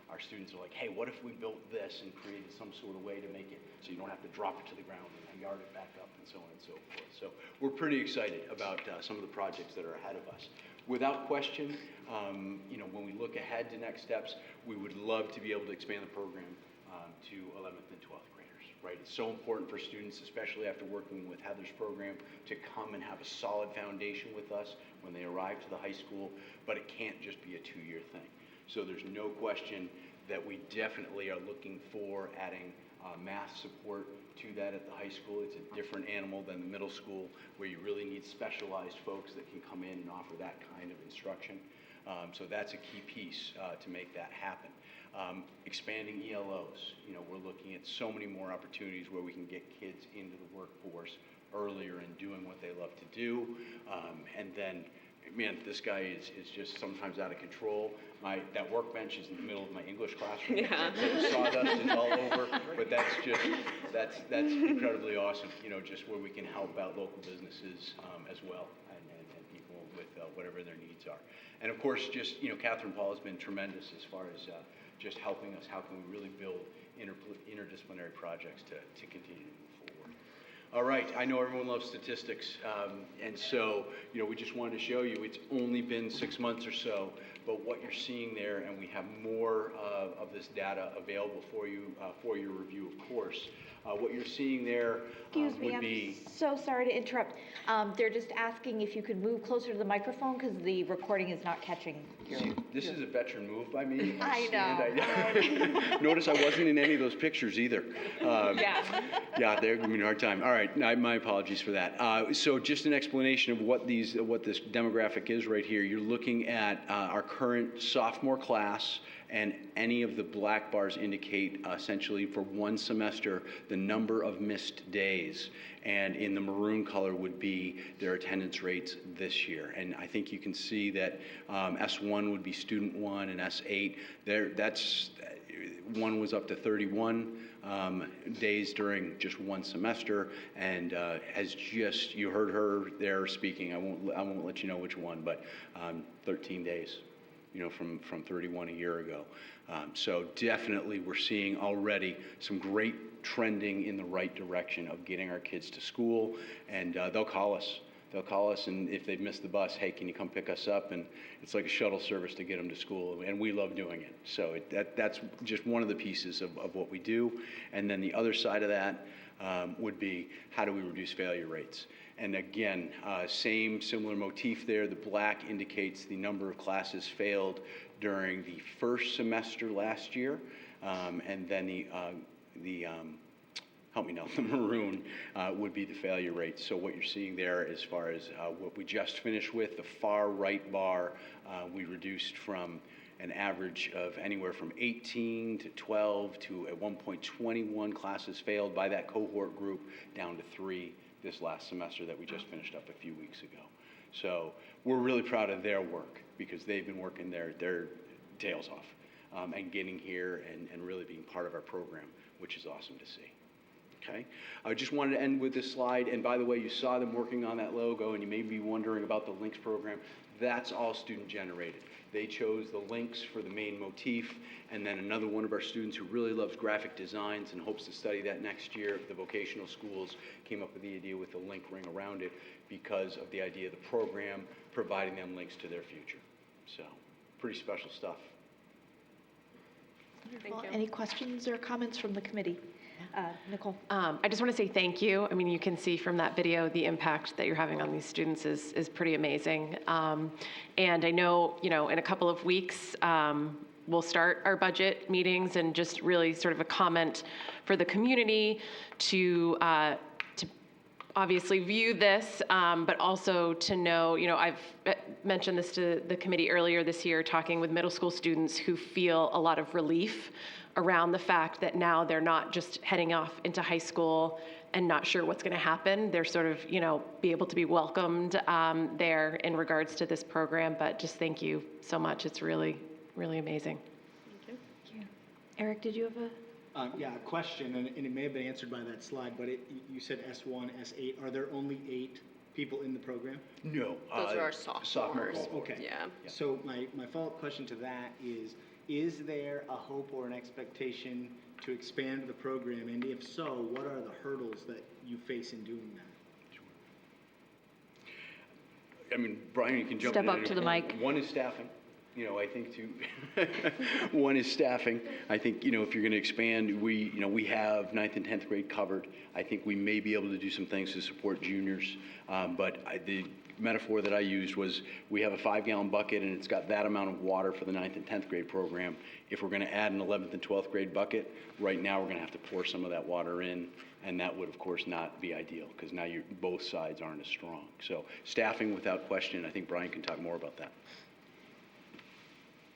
our students are like, hey, what if we built this and created some sort of way to make it so you don't have to drop it to the ground and yard it back up and so on and so forth. So we're pretty excited about some of the projects that are ahead of us. Without question, when we look ahead to next steps, we would love to be able to expand the program to 11th and 12th graders, right? It's so important for students, especially after working with Heather's program, to come and have a solid foundation with us when they arrive to the high school, but it can't just be a 2-year thing. So there's no question that we definitely are looking for adding math support to that at the high school. It's a different animal than the middle school, where you really need specialized folks that can come in and offer that kind of instruction. So that's a key piece to make that happen. Expanding ELOs. We're looking at so many more opportunities where we can get kids into the workforce earlier and doing what they love to do. And then, man, this guy is just sometimes out of control. That workbench is in the middle of my English classroom. Yeah. So the sawdust is all over, but that's incredibly awesome. Just where we can help out local businesses as well, and people with whatever their needs are. And of course, just Catherine Paul has been tremendous as far as just helping us. How can we really build interdisciplinary projects to continue to move forward? All right, I know everyone loves statistics, and so, we just wanted to show you, it's only been 6 months or so, but what you're seeing there, and we have more of this data available for you for your review, of course. What you're seeing there Excuse me, would be... I'm so sorry to interrupt. They're just asking if you could move closer to the microphone because the recording is not catching your... This is a veteran move by me. I know. Notice I wasn't in any of those pictures either. Yeah, they're giving me a hard time. All right, my apologies for that. So just an explanation of what this demographic is right here. You're looking at our current sophomore class, and any of the black bars indicate essentially for one semester the number of missed days. And in the maroon color would be their attendance rates this year. And I think you can see that S1 would be student 1 and S8. One was up to 31 days during just one semester, and you heard her there speaking. I won't let you know which one, but 13 days. From 31 a year ago. So definitely we're seeing already some great trending in the right direction of getting our kids to school, and they'll call us. They'll call us, and if they've missed the bus, hey, can you come pick us up? And it's like a shuttle service to get them to school, and we love doing it. So that's just one of the pieces of what we do. And then the other side of that would be, how do we reduce failure rates? And again, similar motif there. The black indicates the number of classes failed during the first semester last year, and then help me now, the maroon would be the failure rate. So what you're seeing there, as far as what we just finished with, the far right bar, we reduced from an average of anywhere from 18 to 12 to at one point 21 classes failed by that cohort group, down to 3 this last semester that we just finished up a few weeks ago. So we're really proud of their work, because they've been working their tails off and getting here and really being part of our program, which is awesome to see. Okay, I just wanted to end with this slide. And by the way, you saw them working on that logo, and you may be wondering about the links program. That's all student generated. They chose the links for the main motif, and then another one of our students who really loves graphic designs and hopes to study that next year at the vocational schools came up with the idea with the link ring around it, because of the idea of the program providing them links to their future. So pretty special stuff. Wonderful. Any questions or comments from the committee? Nicole. I just want to say thank you. I mean, you can see from that video the impact that you're having on these students is pretty amazing. And I know, in a couple of weeks, we'll start our budget meetings, and just really sort of a comment for the community to obviously view this, but also to know, I've mentioned this to the committee earlier this year, talking with middle school students who feel a lot of relief around the fact that now they're not just heading off into high school and not sure what's going to happen. They're sort of, be able to be welcomed there in regards to this program. But just thank you so much. It's really, really amazing. Thank you. Eric, did you have a question, and it may have been answered by that slide, but you said S1, S8. Are there only 8 people in the program? No. Those are our sophomores. Okay. Yeah. So my follow-up question to that is there a hope or an expectation to expand the program? And if so, what are the hurdles that you face in doing that? I mean, Brian, you can jump Step in. up to the mic. One is staffing. I think one is staffing. I think, if you're going to expand, we have 9th and 10th grade covered. I think we may be able to do some things to support juniors. But the metaphor that I used was, we have a 5-gallon bucket, and it's got that amount of water for the 9th and 10th grade program. If we're going to add an 11th and 12th grade bucket, right now we're going to have to pour some of that water in. And that would, of course, not be ideal, because now both sides aren't as strong. So staffing, without question. I think Brian can talk more about that.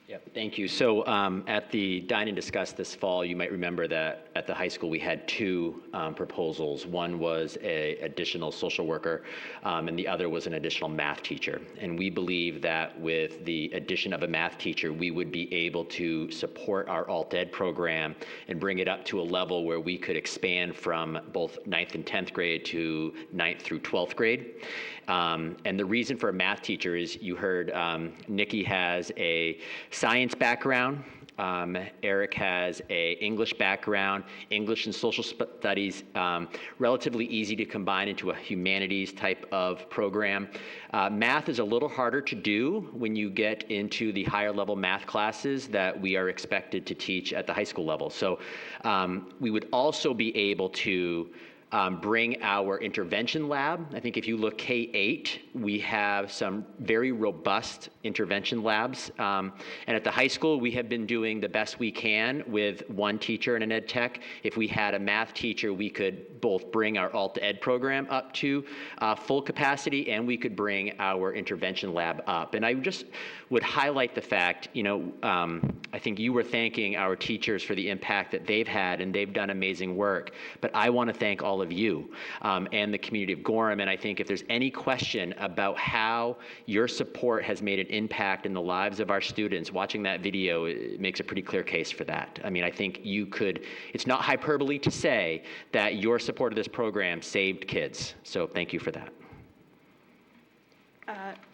Yeah, thank you. So at the Dine and Discuss this fall, you might remember that at the high school we had 2 proposals. One was an additional social worker, and the other was an additional math teacher. And we believe that with the addition of a math teacher, we would be able to support our alt ed program and bring it up to a level where we could expand from both 9th and 10th grade to 9th through 12th grade. And the reason for a math teacher is, you heard Nikki has a science background. Eric has a English background. English and social studies, relatively easy to combine into a humanities type of program. Math is a little harder to do when you get into the higher level math classes that we are expected to teach at the high school level. So we would also be able to bring our intervention lab. I think if you look K-8, we have some very robust intervention labs. And at the high school, we have been doing the best we can with 1 teacher and an ed tech. If we had a math teacher, we could both bring our alt ed program up to full capacity, and we could bring our intervention lab up. And I just would highlight the fact, I think you were thanking our teachers for the impact that they've had, and they've done amazing work. But I want to thank all of you and the community of Gorham. And I think if there's any question about how your support has made an impact in the lives of our students, watching that video, it makes a pretty clear case for that. I mean, I think it's not hyperbole to say that your support of this program saved kids. So thank you for that.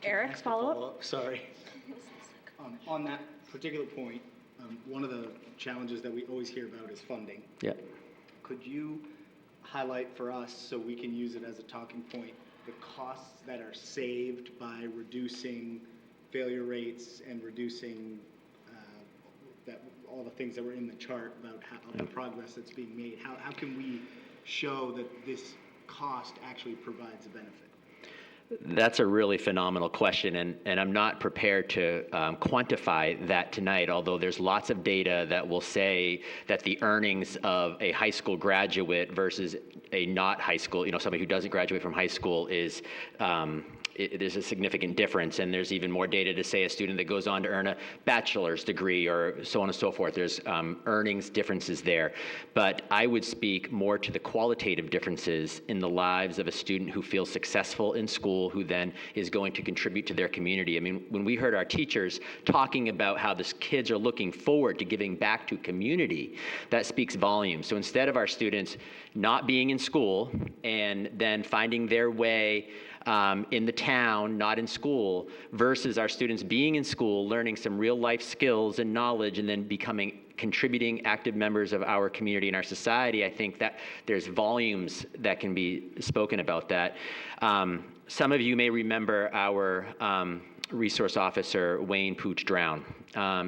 Eric, follow-up? Sorry. On that particular point, one of the challenges that we always hear about is funding. Yeah. Could you highlight for us, so we can use it as a talking point, the costs that are saved by reducing failure rates and reducing all the things that were in the chart about the progress that's being made? How can we show that this cost actually provides a benefit? That's a really phenomenal question, and I'm not prepared to quantify that tonight, although there's lots of data that will say that the earnings of a high school graduate versus a not high school, somebody who doesn't graduate from high school is there's a significant difference, and there's even more data to say a student that goes on to earn a bachelor's degree or so on and so forth. There's earnings differences there. But I would speak more to the qualitative differences in the lives of a student who feels successful in school, who then is going to contribute to their community. I mean, when we heard our teachers talking about how the kids are looking forward to giving back to community, that speaks volumes. So instead of our students not being in school and then finding their way in the town, not in school, versus our students being in school, learning some real life skills and knowledge, and then becoming contributing active members of our community and our society, I think that there's volumes that can be spoken about that. Some of you may remember our resource officer, Wayne Pooch Drown.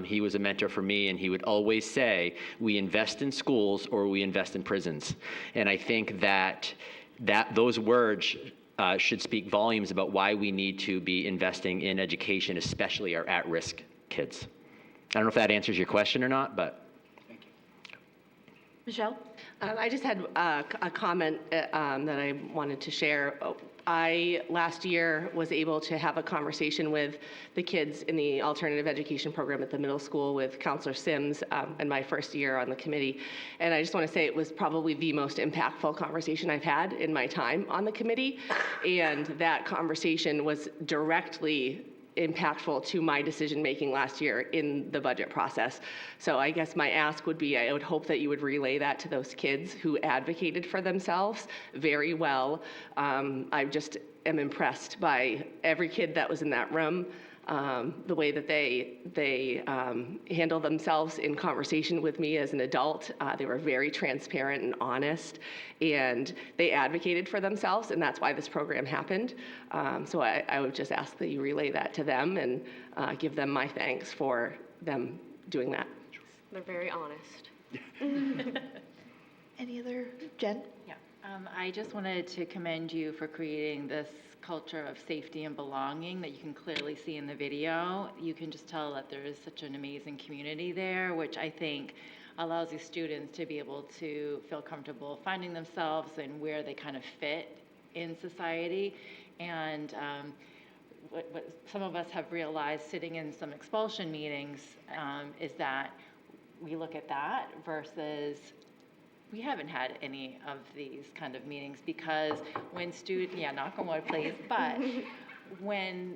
He was a mentor for me, and he would always say, we invest in schools or we invest in prisons. And I think that those words should speak volumes about why we need to be investing in education, especially our at-risk kids. I don't know if that answers your question or not, but. Thank you. Michelle? I just had a comment that I wanted to share. I, last year, was able to have a conversation with the kids in the alternative education program at the middle school with Counselor Sims in my first year on the committee. And I just want to say it was probably the most impactful conversation I've had in my time on the committee. And that conversation was directly impactful to my decision-making last year in the budget process. So I guess my ask would be, I would hope that you would relay that to those kids who advocated for themselves very well. I just am impressed by every kid that was in that room, the way that they handle themselves in conversation with me as an adult. They were very transparent and honest, and they advocated for themselves, and that's why this program happened. So I would just ask that you relay that to them and give them my thanks for them doing that. They're very honest. Any other, Jen? Yeah, I just wanted to commend you for creating this culture of safety and belonging that you can clearly see in the video. You can just tell that there is such an amazing community there, which I think allows these students to be able to feel comfortable finding themselves and where they kind of fit in society. And what some of us have realized sitting in some expulsion meetings is that we look at that versus we haven't had any of these kind of meetings because when knock on wood please, but when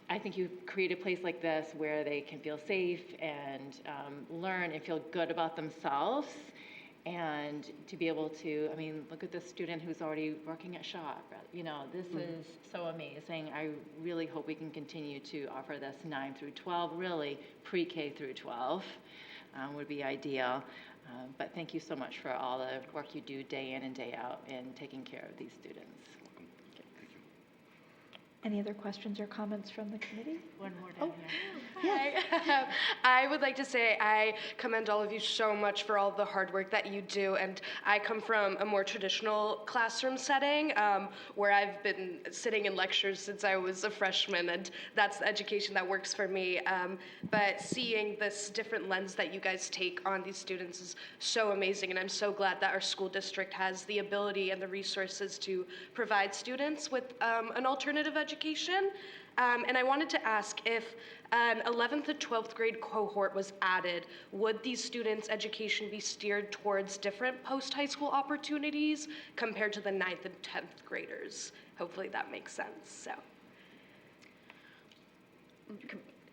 I think you create a place like this where they can feel safe and learn and feel good about themselves, and to be able to, look at this student who's already working at Shaw. This is so amazing. I really hope we can continue to offer this 9 through 12, really pre-K through 12 would be ideal. But thank you so much for all the work you do day in and day out in taking care of these students. Any other questions or comments from the committee? One more down here. Hi. I would like to say I commend all of you so much for all the hard work that you do. And I come from a more traditional classroom setting where I've been sitting in lectures since I was a freshman, and that's the education that works for me. But seeing this different lens that you guys take on these students is so amazing, and I'm so glad that our school district has the ability and the resources to provide students with an alternative education. And I wanted to ask if an 11th to 12th grade cohort was added, would these students' education be steered towards different post-high school opportunities compared to the 9th and 10th graders? Hopefully that makes sense. So,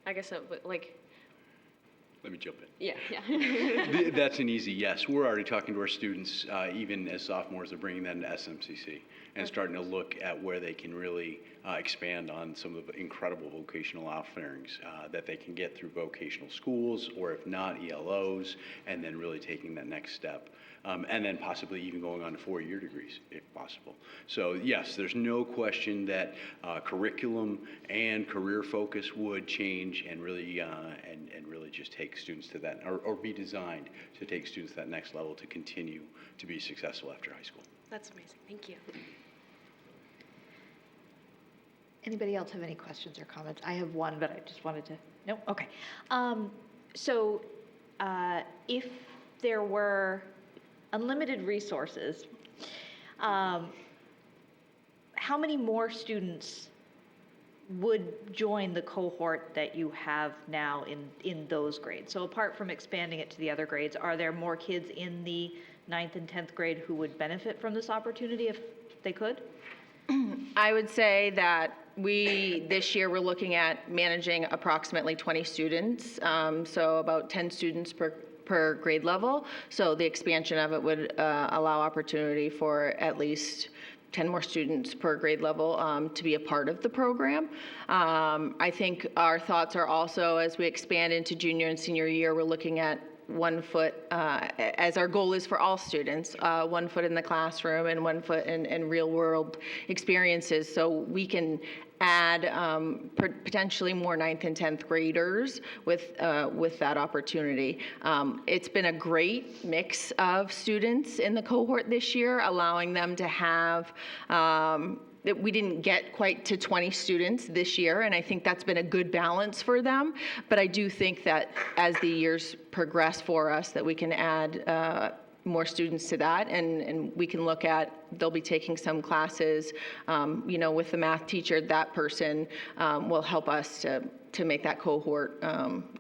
I guess Let me jump in. Yeah. That's an easy yes. We're already talking to our students, even as sophomores, they're bringing that into SMCC and starting to look at where they can really expand on some of the incredible vocational offerings that they can get through vocational schools, or if not, ELOs, and then really taking that next step. and then possibly even going on to 4-year degrees if possible. So yes, there's no question that curriculum and career focus would change and really and really just take students to that, or be designed to take students to that next level to continue to be successful after high school. That's amazing. Thank you. Anybody else have any questions or comments? I have one, but I just wanted to, no? Okay. So if there were unlimited resources, how many more students would join the cohort that you have now in those grades? So apart from expanding it to the other grades, are there more kids in the 9th and 10th grade who would benefit from this opportunity if they could? I would say that this year we're looking at managing approximately 20 students, so about 10 students per grade level. So the expansion of it would allow opportunity for at least 10 more students per grade level to be a part of the program. I think our thoughts are also, as we expand into junior and senior year, we're looking at 1 foot, as our goal is for all students, 1 foot in the classroom and 1 foot in real world experiences, so we can add potentially more 9th and 10th graders with that opportunity. It's been a great mix of students in the cohort this year, allowing them to have we didn't get quite to 20 students this year, and I think that's been a good balance for them. But I do think that as the years progress for us, that we can add more students to that, and we can look at, they'll be taking some classes, with the math teacher, that person will help us to make that cohort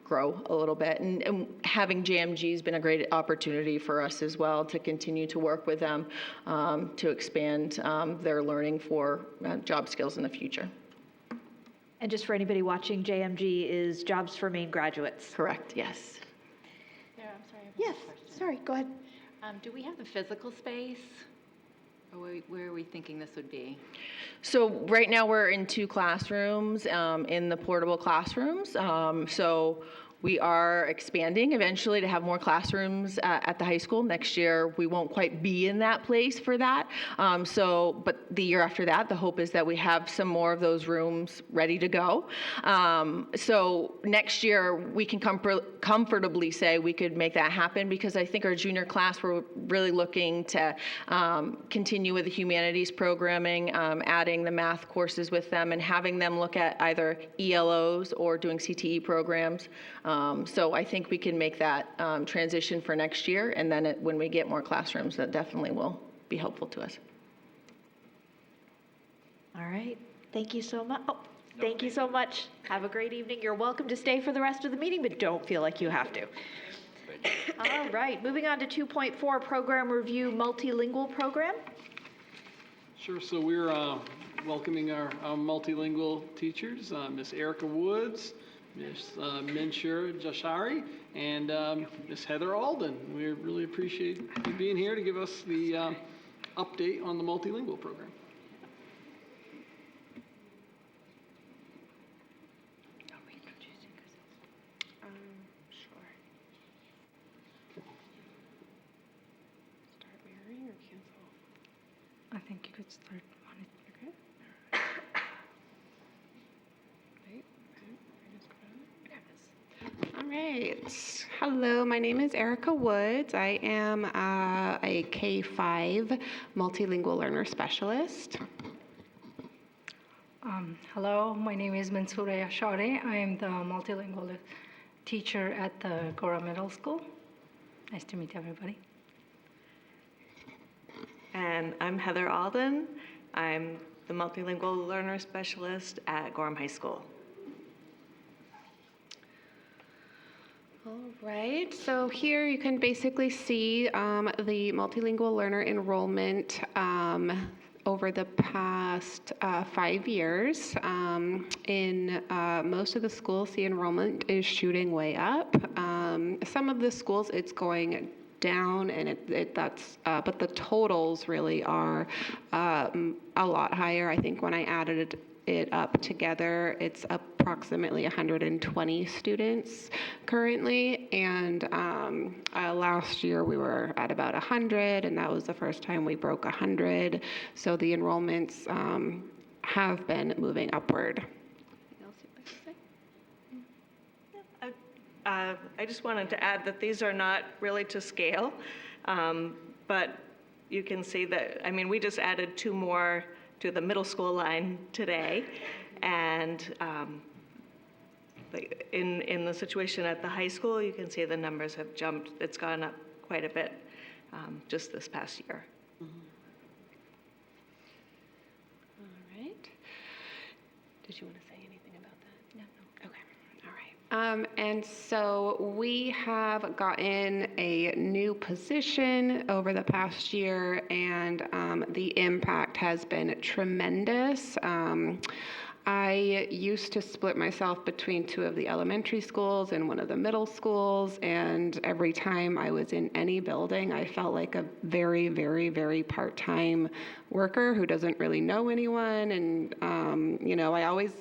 grow a little bit. And having JMG has been a great opportunity for us as well to continue to work with them to expand their learning for job skills in the future. And just for anybody watching, JMG is Jobs for Maine Graduates. Correct, yes. Sarah, I'm sorry. Yes, sorry, go ahead. Do we have the physical space? Or where are we thinking this would be? So right now we're in 2 classrooms, in the portable classrooms. So we are expanding eventually to have more classrooms at the high school. Next year, we won't quite be in that place for that. But the year after that, the hope is that we have some more of those rooms ready to go. So next year, we can comfortably say we could make that happen, because I think our junior class, we're really looking to continue with the humanities programming, adding the math courses with them, and having them look at either ELOs or doing CTE programs. So I think we can make that transition for next year, and then when we get more classrooms, that definitely will be helpful to us. All right, thank you so much. Oh, thank you so much. Have a great evening. You're welcome to stay for the rest of the meeting, but don't feel like you have to. All right, moving on to 2.4, program review, multilingual program. Sure, so we're welcoming our multilingual teachers, Miss Erica Woods, Ms. Minshur Jashari, and Ms. Heather Alden. We really appreciate you being here to give us the update on the multilingual program. Sure. Start mirroring or cancel? I think you could start on it. Okay. All right. Hello, my name is Erica Woods. I am a K-5 multilingual learner specialist. Hello, my name is Mansoura Yashari. I am the multilingual teacher at the Gora Middle School. Nice to meet everybody. And I'm Heather Alden. I'm the multilingual learner specialist at Gorham High School. All right, so here you can basically see the multilingual learner enrollment over the past 5 years. In most of the schools, the enrollment is shooting way up. Some of the schools, it's going down, and but the totals really are a lot higher. I think when I added it up together, it's approximately 120 students currently. And last year we were at about 100, and that was the first time we broke 100. So the enrollments have been moving upward. I just wanted to add that these are not really to scale, but you can see that, I mean, we just added 2 more to the middle school line today, and in the situation at the high school, you can see the numbers have jumped. It's gone up quite a bit just this past year. All right. Did you want to say anything about that? No. Okay. All right. And so we have gotten a new position over the past year, and the impact has been tremendous. I used to split myself between 2 of the elementary schools and 1 of the middle schools, and every time I was in any building, I felt like a very, very, very part-time worker who doesn't really know anyone. And, I always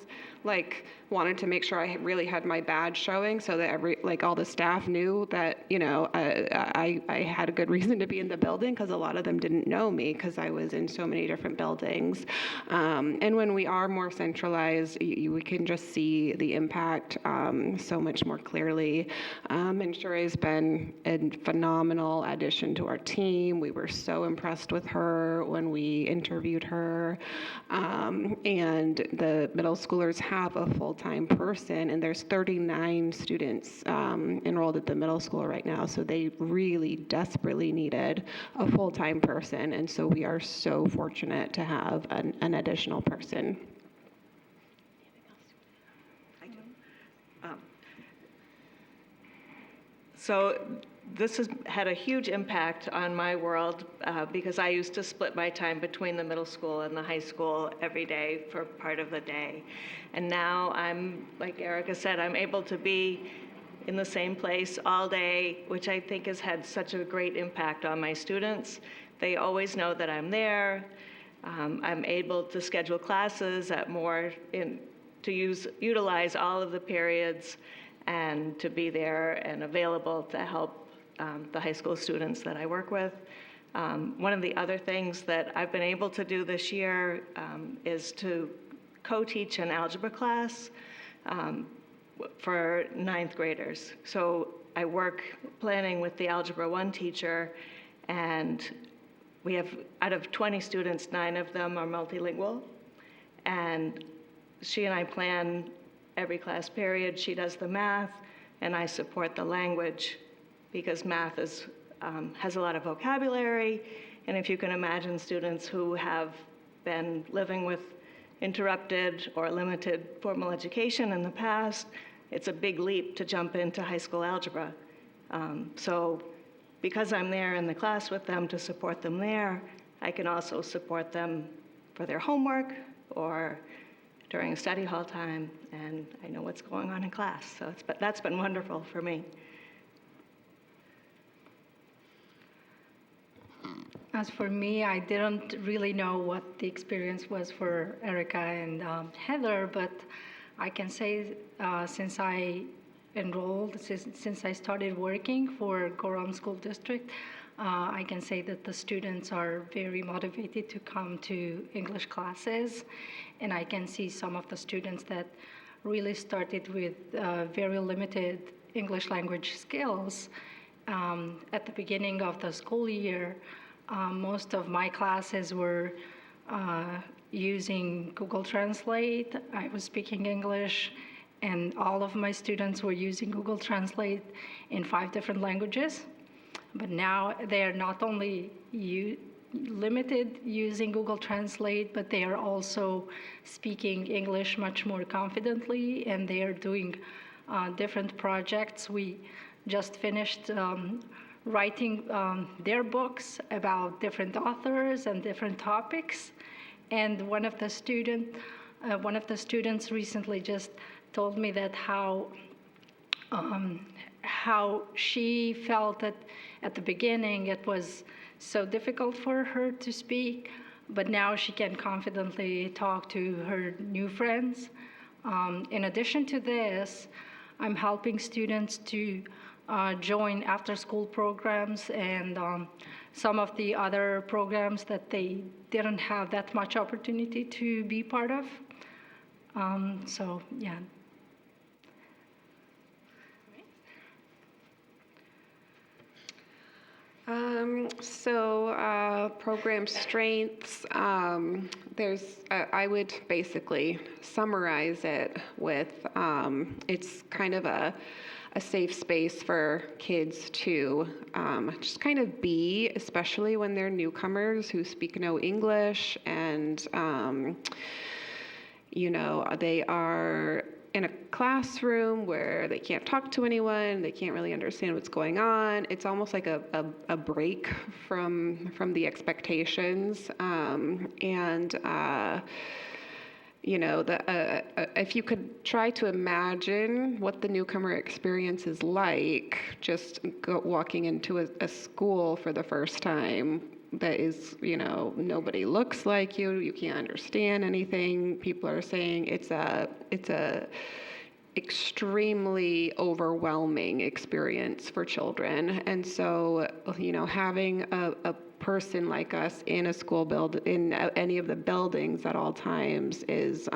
wanted to make sure I really had my badge showing so that all the staff knew that, I had a good reason to be in the building, because a lot of them didn't know me because I was in so many different buildings. And when we are more centralized, we can just see the impact so much more clearly. And Sherry's been a phenomenal addition to our team. We were so impressed with her when we interviewed her. And the middle schoolers have a full-time person, and there's 39 students enrolled at the middle school right now, so they really desperately needed a full-time person, and so we are so fortunate to have an additional person. So this has had a huge impact on my world because I used to split my time between the middle school and the high school every day for part of the day. And now I'm, like Erica said, I'm able to be in the same place all day, which I think has had such a great impact on my students. They always know that I'm there. I'm able to schedule classes to utilize all of the periods and to be there and available to help the high school students that I work with. One of the other things that I've been able to do this year is to co-teach an algebra class for 9th graders. So I work planning with the Algebra 1 teacher, and we have, out of 20 students, 9 of them are multilingual. And she and I plan every class period. She does the math, and I support the language, because math has a lot of vocabulary. And if you can imagine students who have been living with interrupted or limited formal education in the past, it's a big leap to jump into high school algebra. So because I'm there in the class with them to support them there, I can also support them for their homework or during study hall time, and I know what's going on in class. So that's been wonderful for me. As for me, I didn't really know what the experience was for Erica and Heather, but I can say since I enrolled, since I started working for Gorham School District, I can say that the students are very motivated to come to English classes, and I can see some of the students that really started with very limited English language skills. At the beginning of the school year, most of my classes were using Google Translate. I was speaking English, and all of my students were using Google Translate in 5 different languages. But now they are not only limited using Google Translate, but they are also speaking English much more confidently, and they are doing different projects. We just finished writing their books about different authors and different topics. And one of the students recently just told me that how she felt that at the beginning it was so difficult for her to speak but now she can confidently talk to her new friends. In addition to this, I'm helping students to join after-school programs and some of the other programs that they didn't have that much opportunity to be part of. So, yeah. Program strengths, I would basically summarize it with, it's kind of a safe space for kids to just kind of be, especially when they're newcomers who speak no English and, they are in a classroom where they can't talk to anyone, they can't really understand what's going on. It's almost like a break from the expectations. If you could try to imagine what the newcomer experience is like, just walking into a school for the first time that is, nobody looks like you, you can't understand anything. People are saying it's a extremely overwhelming experience for children. And so, having a person like us in a school in any of the buildings at all times is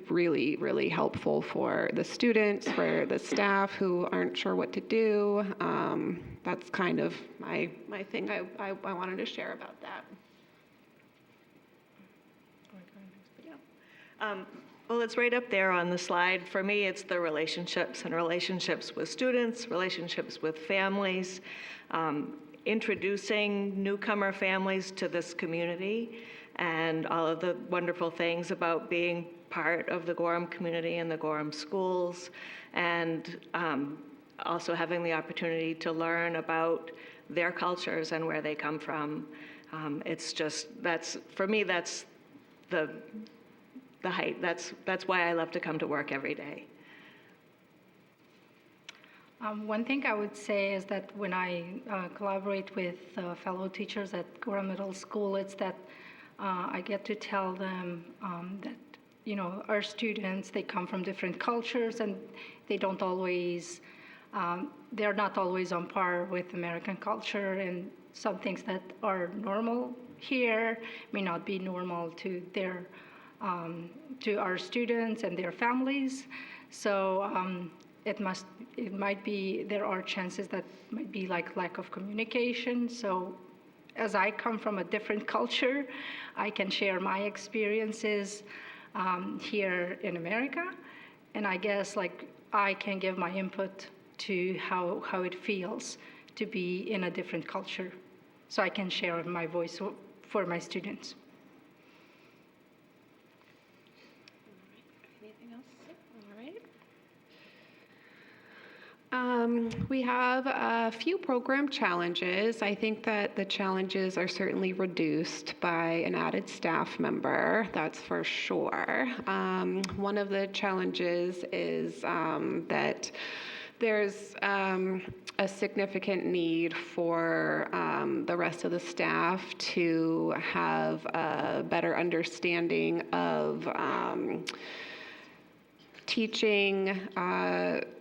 really, really helpful for the students, for the staff who aren't sure what to do. That's kind of my thing I wanted to share about that. Well, it's right up there on the slide. For me, it's the relationships and relationships with students, relationships with families, introducing newcomer families to this community, and all of the wonderful things about being part of the Gorham community and the Gorham schools, and also having the opportunity to learn about their cultures and where they come from. It's just, for me, that's the height. That's why I love to come to work every day. One thing I would say is that when I collaborate with fellow teachers at Gorham Middle School, it's that I get to tell them that our students, they come from different cultures and they don't always, they're not always on par with American culture, and some things that are normal here may not be normal to to our students and their families. So it might be, there are chances that might be like lack of communication. So as I come from a different culture, I can share my experiences here in America, and I guess I can give my input to how it feels to be in a different culture, so I can share my voice for my students. Anything else? All right. We have a few program challenges. I think that the challenges are certainly reduced by an added staff member, that's for sure. One of the challenges is that there's a significant need for the rest of the staff to have a better understanding of teaching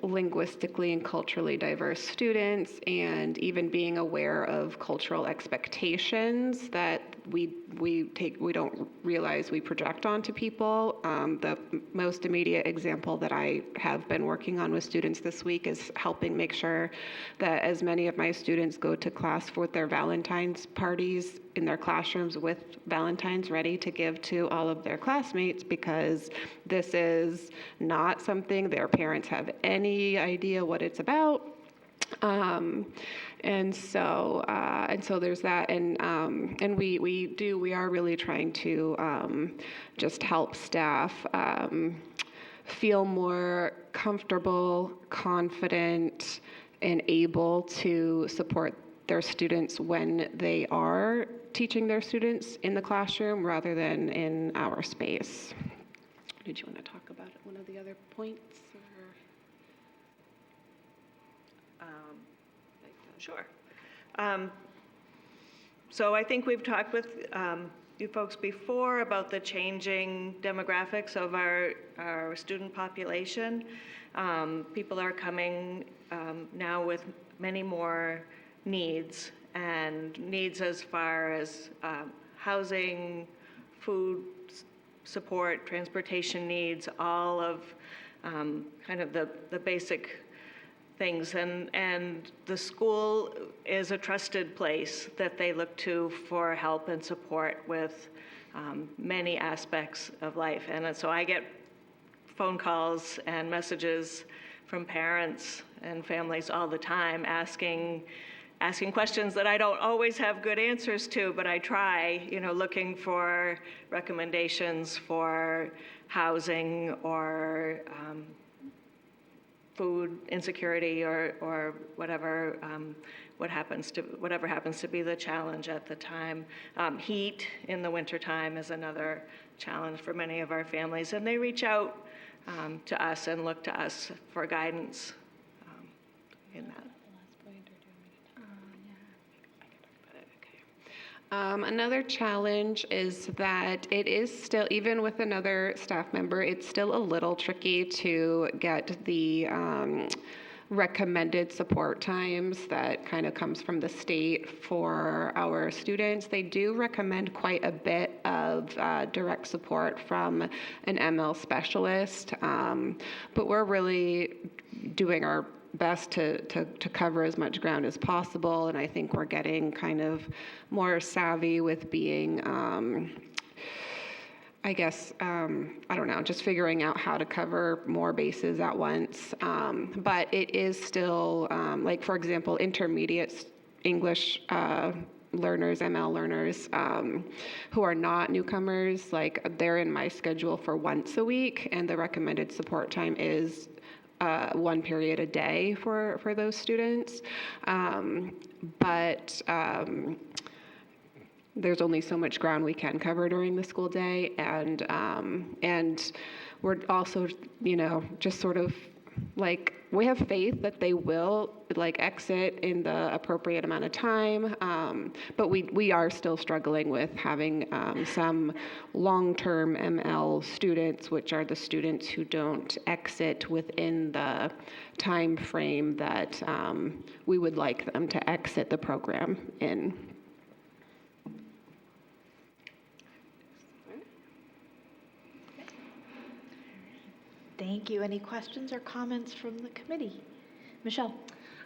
linguistically and culturally diverse students, and even being aware of cultural expectations that we don't realize we project onto people. The most immediate example that I have been working on with students this week is helping make sure that as many of my students go to class with their Valentine's parties in their classrooms with Valentines ready to give to all of their classmates, because this is not something their parents have any idea what it's about. And so there's that, and we are really trying to just help staff feel more comfortable, confident, and able to support their students when they are teaching their students in the classroom rather than in our space. Did you want to talk about one of the other points? Sure. So I think we've talked with you folks before about the changing demographics of our student population. People are coming now with many more needs, and needs as far as housing, food support, transportation needs, all of kind of the basic things. And the school is a trusted place that they look to for help and support with many aspects of life. And so I get phone calls and messages from parents and families all the time asking questions that I don't always have good answers to, but I try, looking for recommendations for housing or food insecurity or whatever whatever happens to be the challenge at the time. Heat in the wintertime is another challenge for many of our families, and they reach out to us and look to us for guidance in that. Another challenge is that it is still, even with another staff member, it's still a little tricky to get the recommended support times that kind of comes from the state for our students. They do recommend quite a bit of direct support from an ML specialist, but we're really doing our best to cover as much ground as possible, and I think we're getting kind of more savvy with being I guess, I don't know, just figuring out how to cover more bases at once. But it is still, like, for example, intermediate English learners, ML learners, who are not newcomers, like, they're in my schedule for once a week, and the recommended support time is one period a day for those students. But there's only so much ground we can cover during the school day, and we're also, just sort of like, we have faith that they will exit in the appropriate amount of time, but we are still struggling with having some long-term ML students, which are the students who don't exit within the time frame that we would like them to exit the program in. Thank you. Any questions or comments from the committee? Michelle?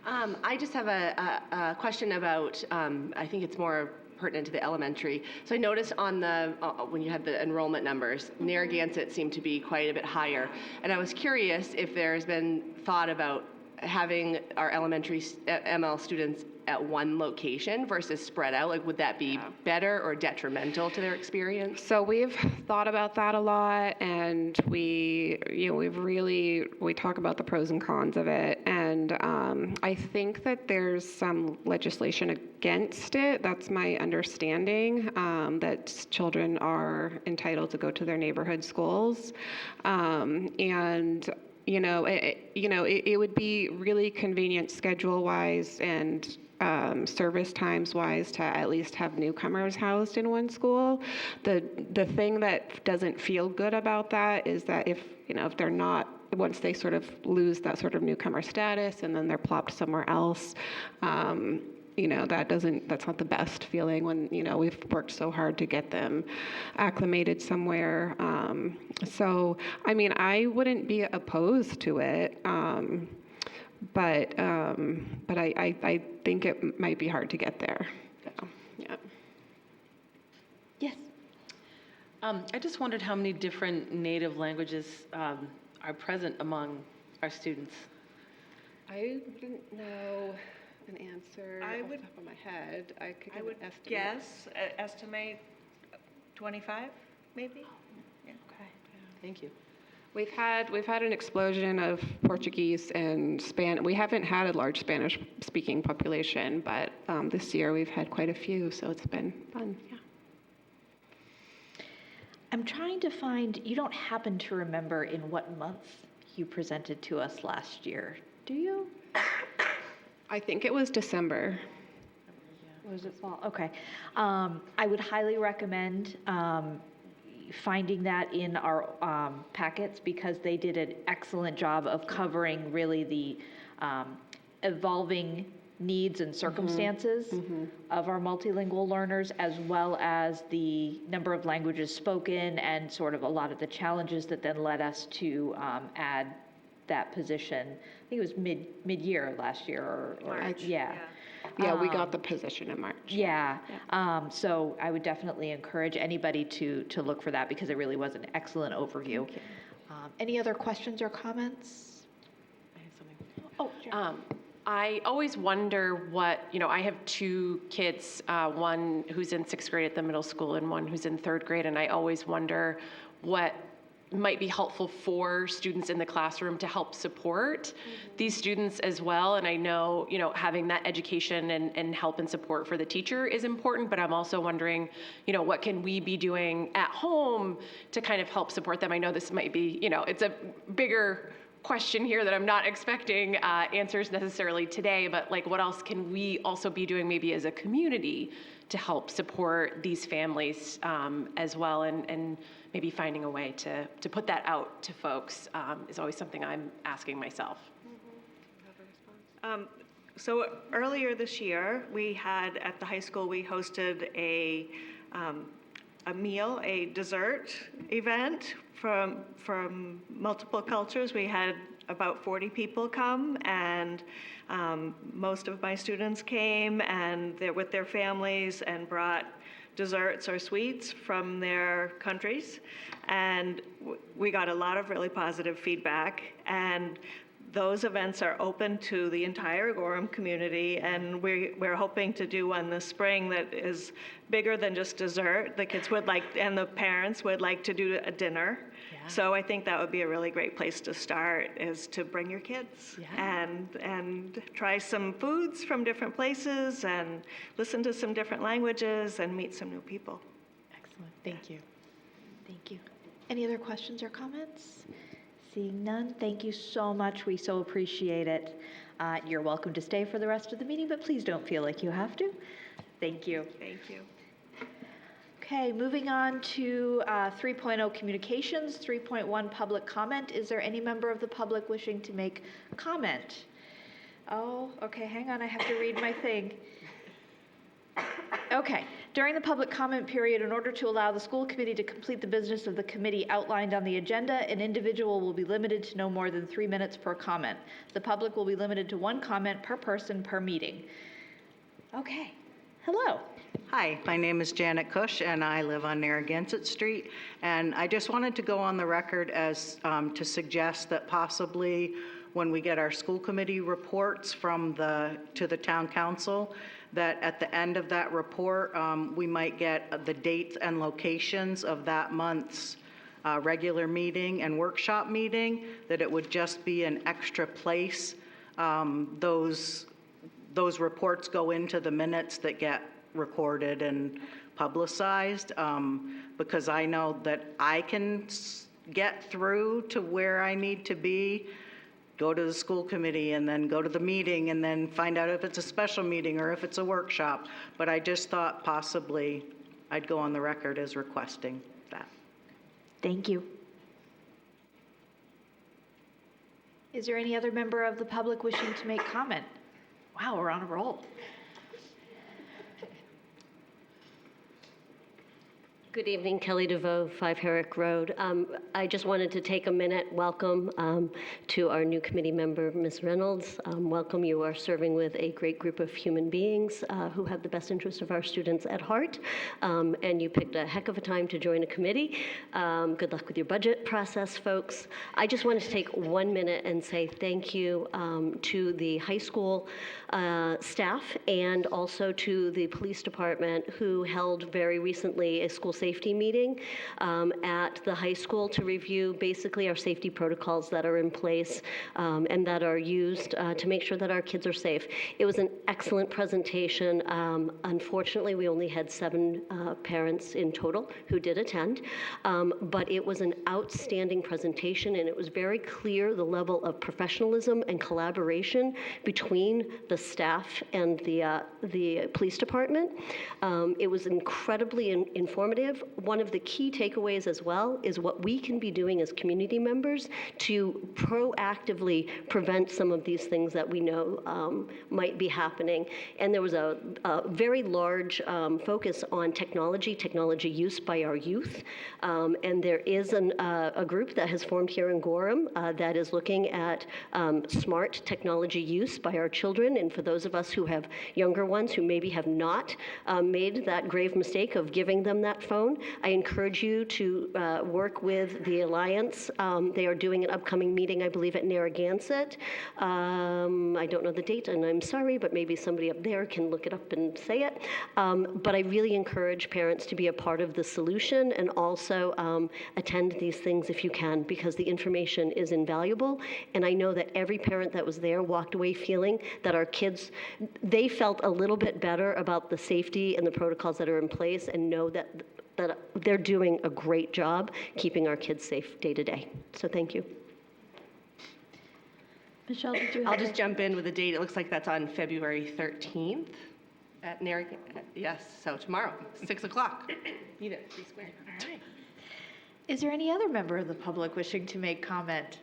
I just have a question about, I think it's more pertinent to the elementary. So I noticed on the, when you had the enrollment numbers, Narragansett seemed to be quite a bit higher. And I was curious if there's been thought about having our elementary ML students at one location versus spread out. Like, would that be better or detrimental to their experience? So we've thought about that a lot, and we talk about the pros and cons of it. And I think that there's some legislation against it. That's my understanding, that children are entitled to go to their neighborhood schools. And it would be really convenient schedule-wise and service times-wise to at least have newcomers housed in one school. The thing that doesn't feel good about that is that if they're not, once they sort of lose that sort of newcomer status and then they're plopped somewhere else, that's not the best feeling when, we've worked so hard to get them acclimated somewhere. So, I mean, I wouldn't be opposed to it, but I think it might be hard to get there. So, yeah. Yes. I just wondered how many different native languages are present among our students. I wouldn't know an answer off the top of my head. I would estimate 25, maybe. Yeah. Okay. Thank you. We've had an explosion of Portuguese and Spanish. We haven't had a large Spanish-speaking population, but this year we've had quite a few, so it's been fun. Yeah. I'm trying to find. You don't happen to remember in what month you presented to us last year, do you? I think it was December. Was it fall? Okay. I would highly recommend finding that in our packets because they did an excellent job of covering really the evolving needs and circumstances of our multilingual learners, as well as the number of languages spoken and sort of a lot of the challenges that then led us to add that position. I think it was mid-year last year, or March, yeah. Yeah, we got the position in March. Yeah. So I would definitely encourage anybody to look for that because it really was an excellent overview. Any other questions or comments? I have something. Oh, sure. I always wonder what, I have two kids, one who's in 6th grade at the middle school and one who's in 3rd grade, and I always wonder what might be helpful for students in the classroom to help support these students as well. And I know, having that education and help and support for the teacher is important, but I'm also wondering, what can we be doing at home to kind of help support them? I know this might be, it's a bigger question here that I'm not expecting answers necessarily today, but like what else can we also be doing maybe as a community to help support these families as well, and maybe finding a way to put that out to folks is always something I'm asking myself. So earlier this year, we had at the high school, we hosted a meal, a dessert event from multiple cultures. We had about 40 people come, and most of my students came and they're with their families and brought desserts or sweets from their countries. And we got a lot of really positive feedback. And those events are open to the entire Gorham community, and we're hoping to do one this spring that is bigger than just dessert. The kids would like, and the parents would like to do a dinner. So I think that would be a really great place to start, is to bring your kids and try some foods from different places and listen to some different languages and meet some new people. Excellent. Thank you. Thank you. Any other questions or comments? Seeing none, thank you so much. We so appreciate it. You're welcome to stay for the rest of the meeting, but please don't feel like you have to. Thank you. Thank you. Okay, moving on to 3.0 communications, 3.1 public comment. Is there any member of the public wishing to make comment? Oh, okay, hang on, I have to read my thing. Okay, during the public comment period, in order to allow the school committee to complete the business of the committee outlined on the agenda, an individual will be limited to no more than 3 minutes per comment. The public will be limited to 1 comment per person per meeting. Okay, hello. Hi, my name is Janet Cush, and I live on Narragansett Street. And I just wanted to go on the record as to suggest that possibly when we get our school committee reports to the town council, that at the end of that report, we might get the dates and locations of that month's regular meeting and workshop meeting, that it would just be an extra place. Those reports go into the minutes that get recorded and publicized, because I know that I can get through to where I need to be, go to the school committee, and then go to the meeting, and then find out if it's a special meeting or if it's a workshop. But I just thought possibly I'd go on the record as requesting that. Thank you. Is there any other member of the public wishing to make comment? Wow, we're on a roll. Good evening, Kelly DeVoe, 5 Herrick Road. I just wanted to take a minute, welcome to our new committee member, Ms. Reynolds. Welcome, you are serving with a great group of human beings who have the best interests of our students at heart, and you picked a heck of a time to join a committee. Good luck with your budget process, folks. I just wanted to take 1 minute and say thank you to the high school staff and also to the police department, who held very recently a school safety meeting at the high school to review basically our safety protocols that are in place and that are used to make sure that our kids are safe. It was an excellent presentation. Unfortunately, we only had 7 parents in total who did attend, but it was an outstanding presentation, and it was very clear the level of professionalism and collaboration between the staff and the police department. It was incredibly informative. One of the key takeaways as well is what we can be doing as community members to proactively prevent some of these things that we know might be happening. And there was a very large focus on technology use by our youth. And there is a group that has formed here in Gorham that is looking at smart technology use by our children. And for those of us who have younger ones who maybe have not made that grave mistake of giving them that phone, I encourage you to work with the Alliance. They are doing an upcoming meeting, I believe, at Narragansett. I don't know the date, and I'm sorry, but maybe somebody up there can look it up and say it. But I really encourage parents to be a part of the solution and also attend these things if you can, because the information is invaluable. And I know that every parent that was there walked away feeling that our kids, they felt a little bit better about the safety and the protocols that are in place, and know that they're doing a great job keeping our kids safe day to day. So thank you. Michelle, did you I'll just jump in with a date. It looks like that's on February 13th at Narragansett. Yes, so tomorrow, 6 o'clock. Be there, be square. All right. Is there any other member of the public wishing to make comment?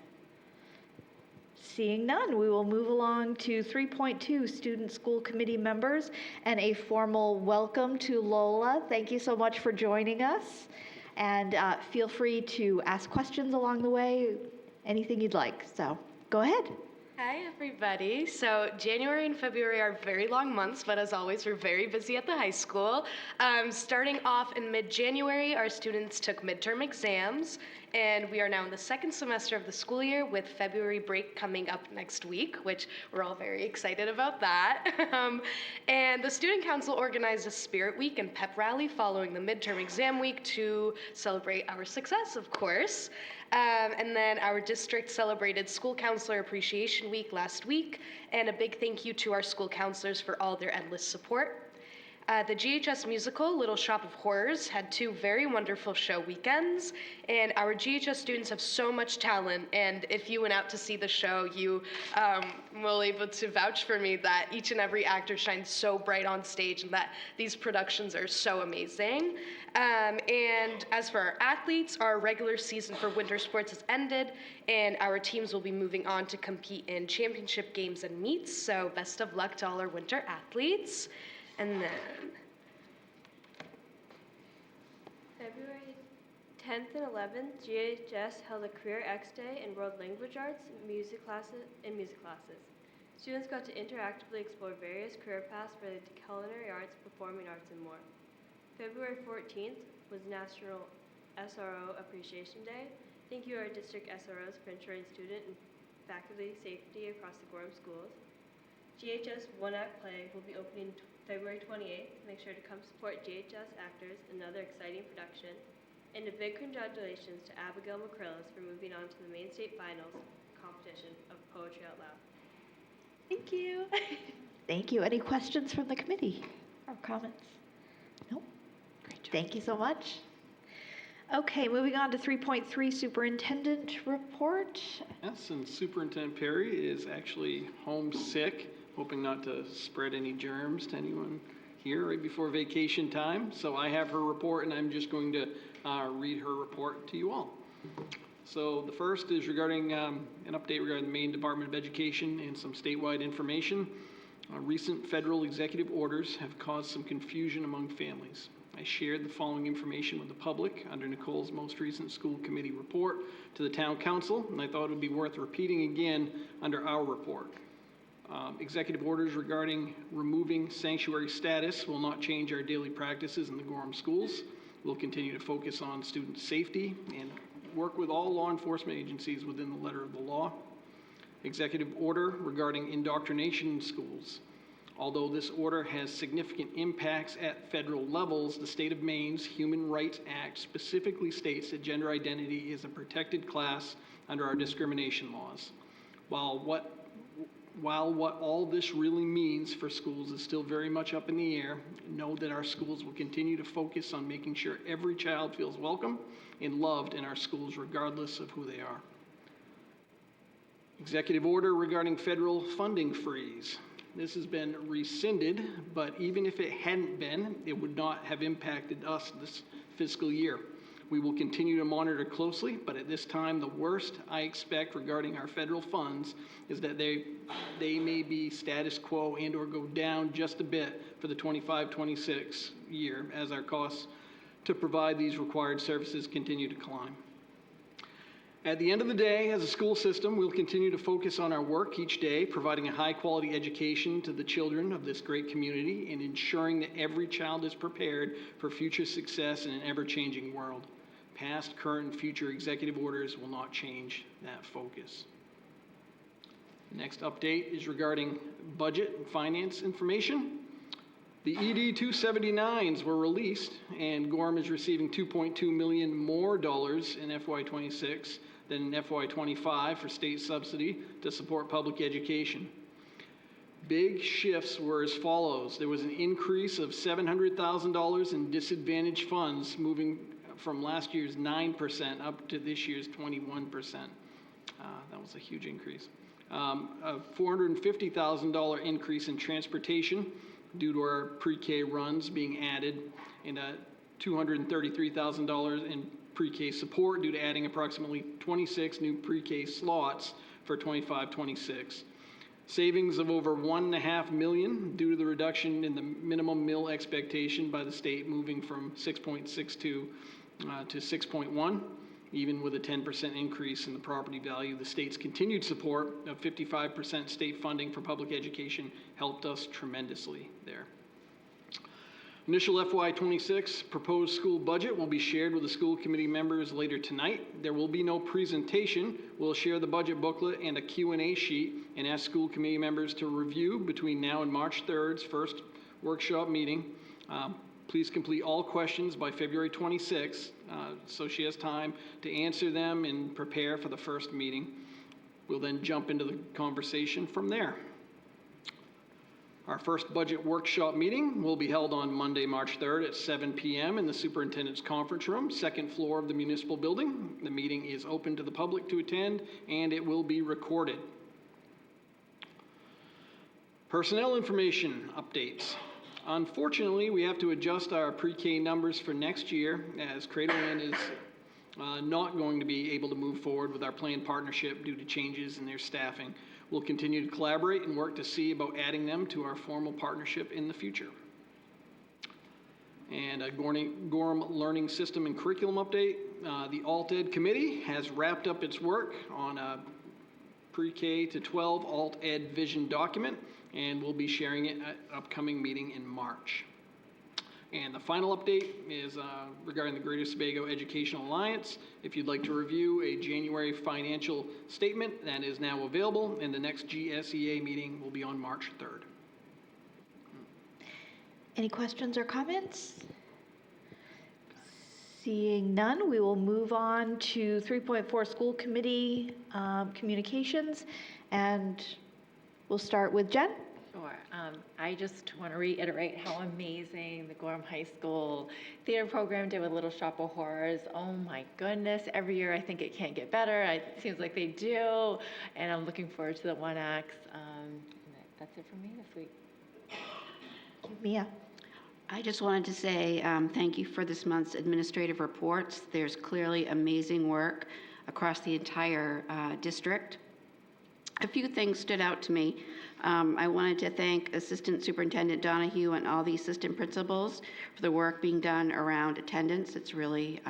Seeing none, we will move along to 3.2, student school committee members, and a formal welcome to Lola. Thank you so much for joining us. And feel free to ask questions along the way, anything you'd like. So go ahead. Hi, everybody. So January and February are very long months, but as always, we're very busy at the high school. Starting off in mid-January, our students took midterm exams, and we are now in the 2nd semester of the school year with February break coming up next week, which we're all very excited about that. And the Student Council organized a Spirit Week and pep rally following the midterm exam week to celebrate our success, of course. And then our district celebrated School Counselor Appreciation Week last week, and a big thank you to our school counselors for all their endless support. The GHS musical, Little Shop of Horrors, had 2 very wonderful show weekends, and our GHS students have so much talent, and if you went out to see the show, you will able to vouch for me that each and every actor shines so bright on stage and that these productions are so amazing. And as for our athletes, our regular season for winter sports has ended, and our teams will be moving on to compete in championship games and meets, so best of luck to all our winter athletes. And then February 10th and 11th, GHS held a Career X Day in World Language Arts, music classes. Students got to interactively explore various career paths related to culinary arts, performing arts, and more. February 14th was National SRO Appreciation Day. Thank you to our district SROs for ensuring student and faculty safety across the Gorham schools. GHS One Act Play will be opening February 28th. Make sure to come support GHS actors, another exciting production. And a big congratulations to Abigail McCrillis for moving on to the main state finals competition of Poetry Out Loud. Thank you. Thank you. Any questions from the committee or comments? Nope. Great job. Thank you so much. Okay, moving on to 3.3, Superintendent Report. Yes, and Superintendent Perry is actually home sick, hoping not to spread any germs to anyone here right before vacation time. So I have her report, and I'm just going to read her report to you all. So the first is regarding an update regarding the Maine Department of Education and some statewide information. Recent federal executive orders have caused some confusion among families. I shared the following information with the public under Nicole's most recent school committee report to the town council, and I thought it would be worth repeating again under our report. Executive orders regarding removing sanctuary status will not change our daily practices in the Gorham schools. We'll continue to focus on student safety and work with all law enforcement agencies within the letter of the law. Executive order regarding indoctrination in schools. Although this order has significant impacts at federal levels, the state of Maine's Human Rights Act specifically states that gender identity is a protected class under our discrimination laws. While what all this really means for schools is still very much up in the air, know that our schools will continue to focus on making sure every child feels welcome and loved in our schools regardless of who they are. Executive order regarding federal funding freeze. This has been rescinded, but even if it hadn't been, it would not have impacted us this fiscal year. We will continue to monitor closely, but at this time, the worst I expect regarding our federal funds is that they may be status quo and or go down just a bit for the 25-26 year as our costs to provide these required services continue to climb. At the end of the day, as a school system, we'll continue to focus on our work each day, providing a high-quality education to the children of this great community and ensuring that every child is prepared for future success in an ever-changing world. Past, current, and future executive orders will not change that focus. Next update is regarding budget and finance information. The ED 279s were released, and Gorham is receiving $2.2 million more in FY26 than in FY25 for state subsidy to support public education. Big shifts were as follows. There was an increase of $700,000 in disadvantaged funds, moving from last year's 9% up to this year's 21%. That was a huge increase. A $450,000 increase in transportation due to our pre-K runs being added, and a $233,000 in pre-K support due to adding approximately 26 new pre-K slots for 25-26. Savings of over $1.5 million due to the reduction in the minimum mill expectation by the state, moving from 6.62 to 6.1. Even with a 10% increase in the property value, the state's continued support of 55% state funding for public education helped us tremendously there. Initial FY26 proposed school budget will be shared with the school committee members later tonight. There will be no presentation. We'll share the budget booklet and a Q&A sheet and ask school committee members to review between now and March 3rd's first workshop meeting. Please complete all questions by February 26th, so she has time to answer them and prepare for the first meeting. We'll then jump into the conversation from there. Our first budget workshop meeting will be held on Monday, March 3rd at 7 p.m. in the superintendent's conference room, second floor of the municipal building. The meeting is open to the public to attend, and it will be recorded. Personnel information updates. Unfortunately, we have to adjust our pre-K numbers for next year as Cradleland is not going to be able to move forward with our planned partnership due to changes in their staffing. We'll continue to collaborate and work to see about adding them to our formal partnership in the future. And a Gorham Learning System and Curriculum update. The Alt-Ed Committee has wrapped up its work on a pre-K to 12 Alt-Ed vision document, and we'll be sharing it at an upcoming meeting in March. And the final update is regarding the Greater Sebago Educational Alliance. If you'd like to review a January financial statement, that is now available, and the next GSEA meeting will be on March 3rd. Any questions or comments? Seeing none, we will move on to 3.4 school committee communications, and we'll start with Jen. Sure. I just want to reiterate how amazing the Gorham High School theater program did with Little Shop of Horrors. Oh my goodness, every year I think it can't get better. It seems like they do, and I'm looking forward to the one acts. That's it from me this week. Mia. I just wanted to say thank you for this month's administrative reports. There's clearly amazing work across the entire district. A few things stood out to me. I wanted to thank Assistant Superintendent Donahue and all the assistant principals for the work being done around attendance. It's really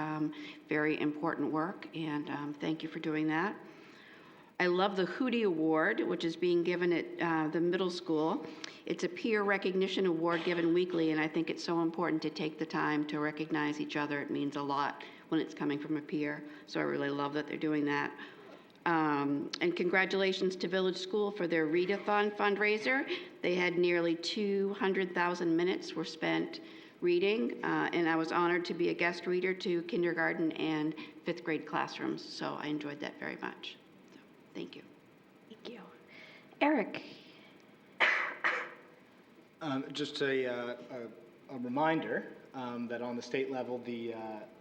very important work, and thank you for doing that. I love the Hootie Award, which is being given at the middle school. It's a peer recognition award given weekly, and I think it's so important to take the time to recognize each other. It means a lot when it's coming from a peer, so I really love that they're doing that. And congratulations to Village School for their Readathon fundraiser. They had nearly 200,000 minutes were spent reading, and I was honored to be a guest reader to kindergarten and fifth grade classrooms, so I enjoyed that very much. So, thank you. Thank you. Eric? Just a reminder that on the state level, the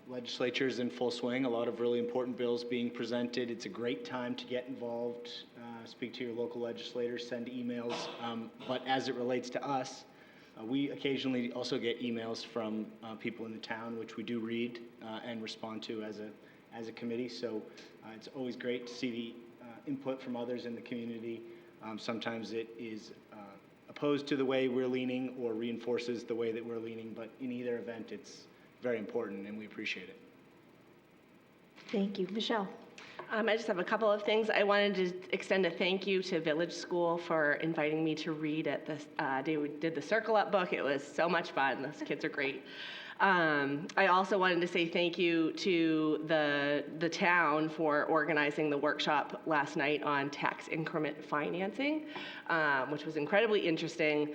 legislature is in full swing. A lot of really important bills being presented. It's a great time to get involved, speak to your local legislators, send emails. But as it relates to us, we occasionally also get emails from people in the town, which we do read and respond to as a committee. So it's always great to see the input from others in the community. Sometimes it is opposed to the way we're leaning or reinforces the way that we're leaning, but in either event, it's very important and we appreciate it. Thank you. Michelle? I just have a couple of things. I wanted to extend a thank you to Village School for inviting me to read at this day we did the Circle Up book. It was so much fun. Those kids are great. I also wanted to say thank you to the town for organizing the workshop last night on tax increment financing, which was incredibly interesting.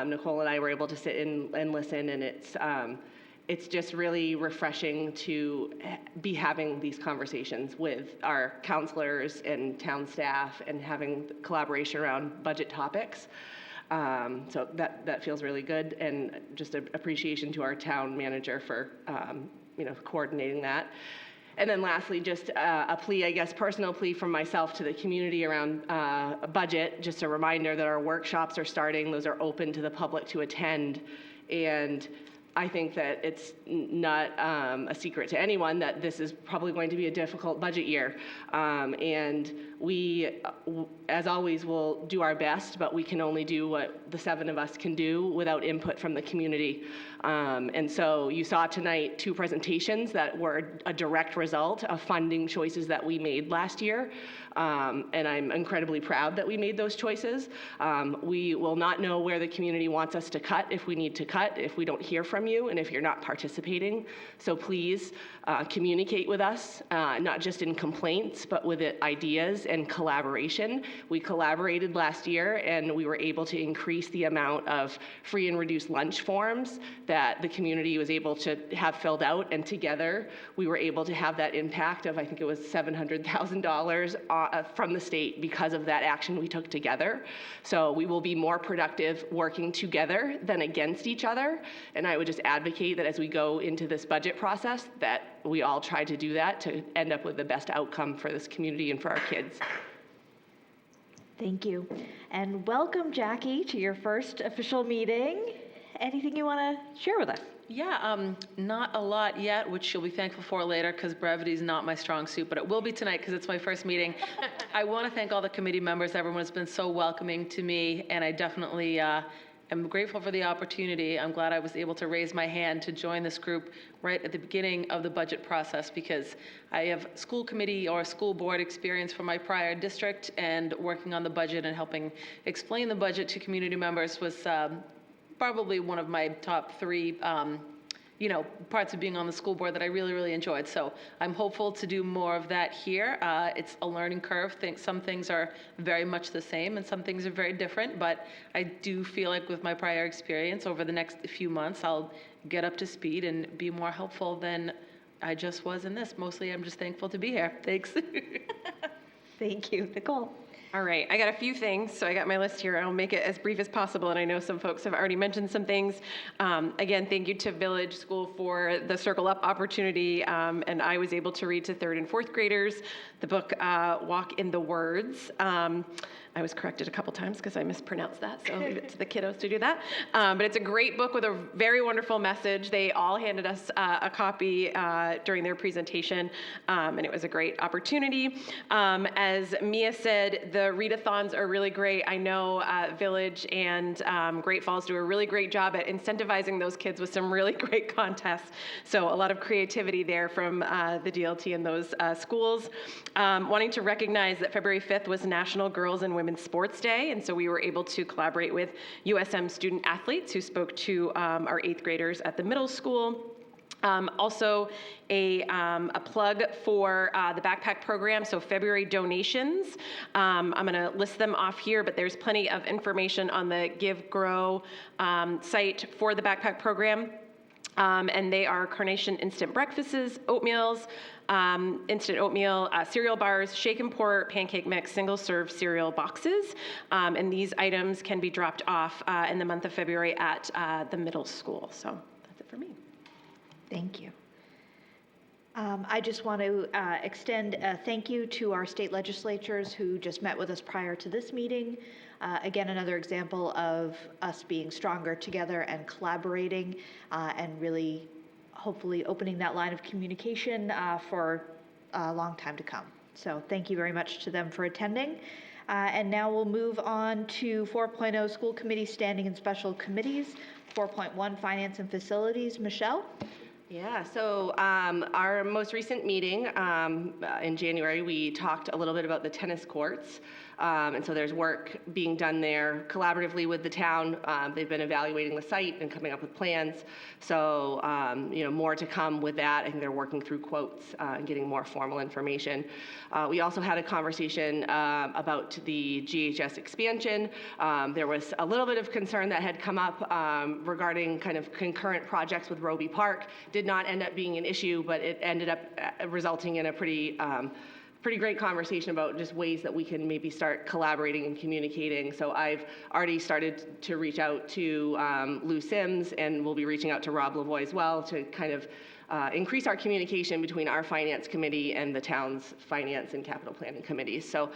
Nicole and I were able to sit and listen, and it's just really refreshing to be having these conversations with our counselors and town staff and having collaboration around budget topics. So that feels really good, and just an appreciation to our town manager for coordinating that. And then lastly, just a plea, I guess, personal plea from myself to the community around a budget. Just a reminder that our workshops are starting. Those are open to the public to attend. And I think that it's not a secret to anyone that this is probably going to be a difficult budget year. And we, as always, will do our best, but we can only do what the 7 of us can do without input from the community. And so you saw tonight 2 presentations that were a direct result of funding choices that we made last year. And I'm incredibly proud that we made those choices. We will not know where the community wants us to cut if we need to cut, if we don't hear from you, and if you're not participating. So please communicate with us, not just in complaints, but with ideas and collaboration. We collaborated last year, and we were able to increase the amount of free and reduced lunch forms that the community was able to have filled out, and together we were able to have that impact of, I think it was $700,000 from the state because of that action we took together. So we will be more productive working together than against each other, and I would just advocate that as we go into this budget process, that we all try to do that to end up with the best outcome for this community and for our kids. Thank you. And welcome, Jackie, to your first official meeting. Anything you want to share with us? Yeah, not a lot yet, which you'll be thankful for later because brevity is not my strong suit, but it will be tonight because it's my first meeting. I want to thank all the committee members. Everyone has been so welcoming to me, and I definitely am grateful for the opportunity. I'm glad I was able to raise my hand to join this group right at the beginning of the budget process because I have school committee or school board experience from my prior district, and working on the budget and helping explain the budget to community members was probably one of my top 3 parts of being on the school board that I really, really enjoyed. So I'm hopeful to do more of that here. It's a learning curve. Some things are very much the same and some things are very different, but I do feel like with my prior experience over the next few months, I'll get up to speed and be more helpful than I just was in this. Mostly I'm just thankful to be here. Thanks. Thank you. Nicole? All right, I got a few things, so I got my list here. I'll make it as brief as possible, and I know some folks have already mentioned some things. Again, thank you to Village School for the Circle Up opportunity, and I was able to read to 3rd and 4th graders the book Walk in the Words. I was corrected a couple times because I mispronounced that, so I'll leave it to the kiddos to do that. But it's a great book with a very wonderful message. They all handed us a copy during their presentation, and it was a great opportunity. As Mia said, the readathons are really great. I know Village and Great Falls do a really great job at incentivizing those kids with some really great contests. So a lot of creativity there from the DLT and those schools. Wanting to recognize that February 5th was National Girls and Women's Sports Day, and so we were able to collaborate with USM student athletes who spoke to our 8th graders at the middle school. Also, a plug for the backpack program, so February donations. I'm going to list them off here, but there's plenty of information on the Give Grow site for the backpack program. And they are Carnation Instant Breakfasts, oatmeals, instant oatmeal, cereal bars, shake and pour, pancake mix, single-serve cereal boxes. And these items can be dropped off in the month of February at the middle school. So that's it for me. Thank you. I just want to extend a thank you to our state legislatures who just met with us prior to this meeting. Again, another example of us being stronger together and collaborating and really hopefully opening that line of communication for a long time to come. So thank you very much to them for attending. And now we'll move on to 4.0 School Committee Standing and Special Committees, 4.1 Finance and Facilities. Michelle? Yeah, so our most recent meeting in January, we talked a little bit about the tennis courts. And so there's work being done there collaboratively with the town. They've been evaluating the site and coming up with plans. So, more to come with that. I think they're working through quotes and getting more formal information. We also had a conversation about the GHS expansion. There was a little bit of concern that had come up regarding kind of concurrent projects with Roby Park. Did not end up being an issue, but it ended up resulting in a pretty great conversation about just ways that we can maybe start collaborating and communicating. So I've already started to reach out to Lou Sims, and we'll be reaching out to Rob Lavoie as well to kind of increase our communication between our finance committee and the town's finance and capital planning committees. So,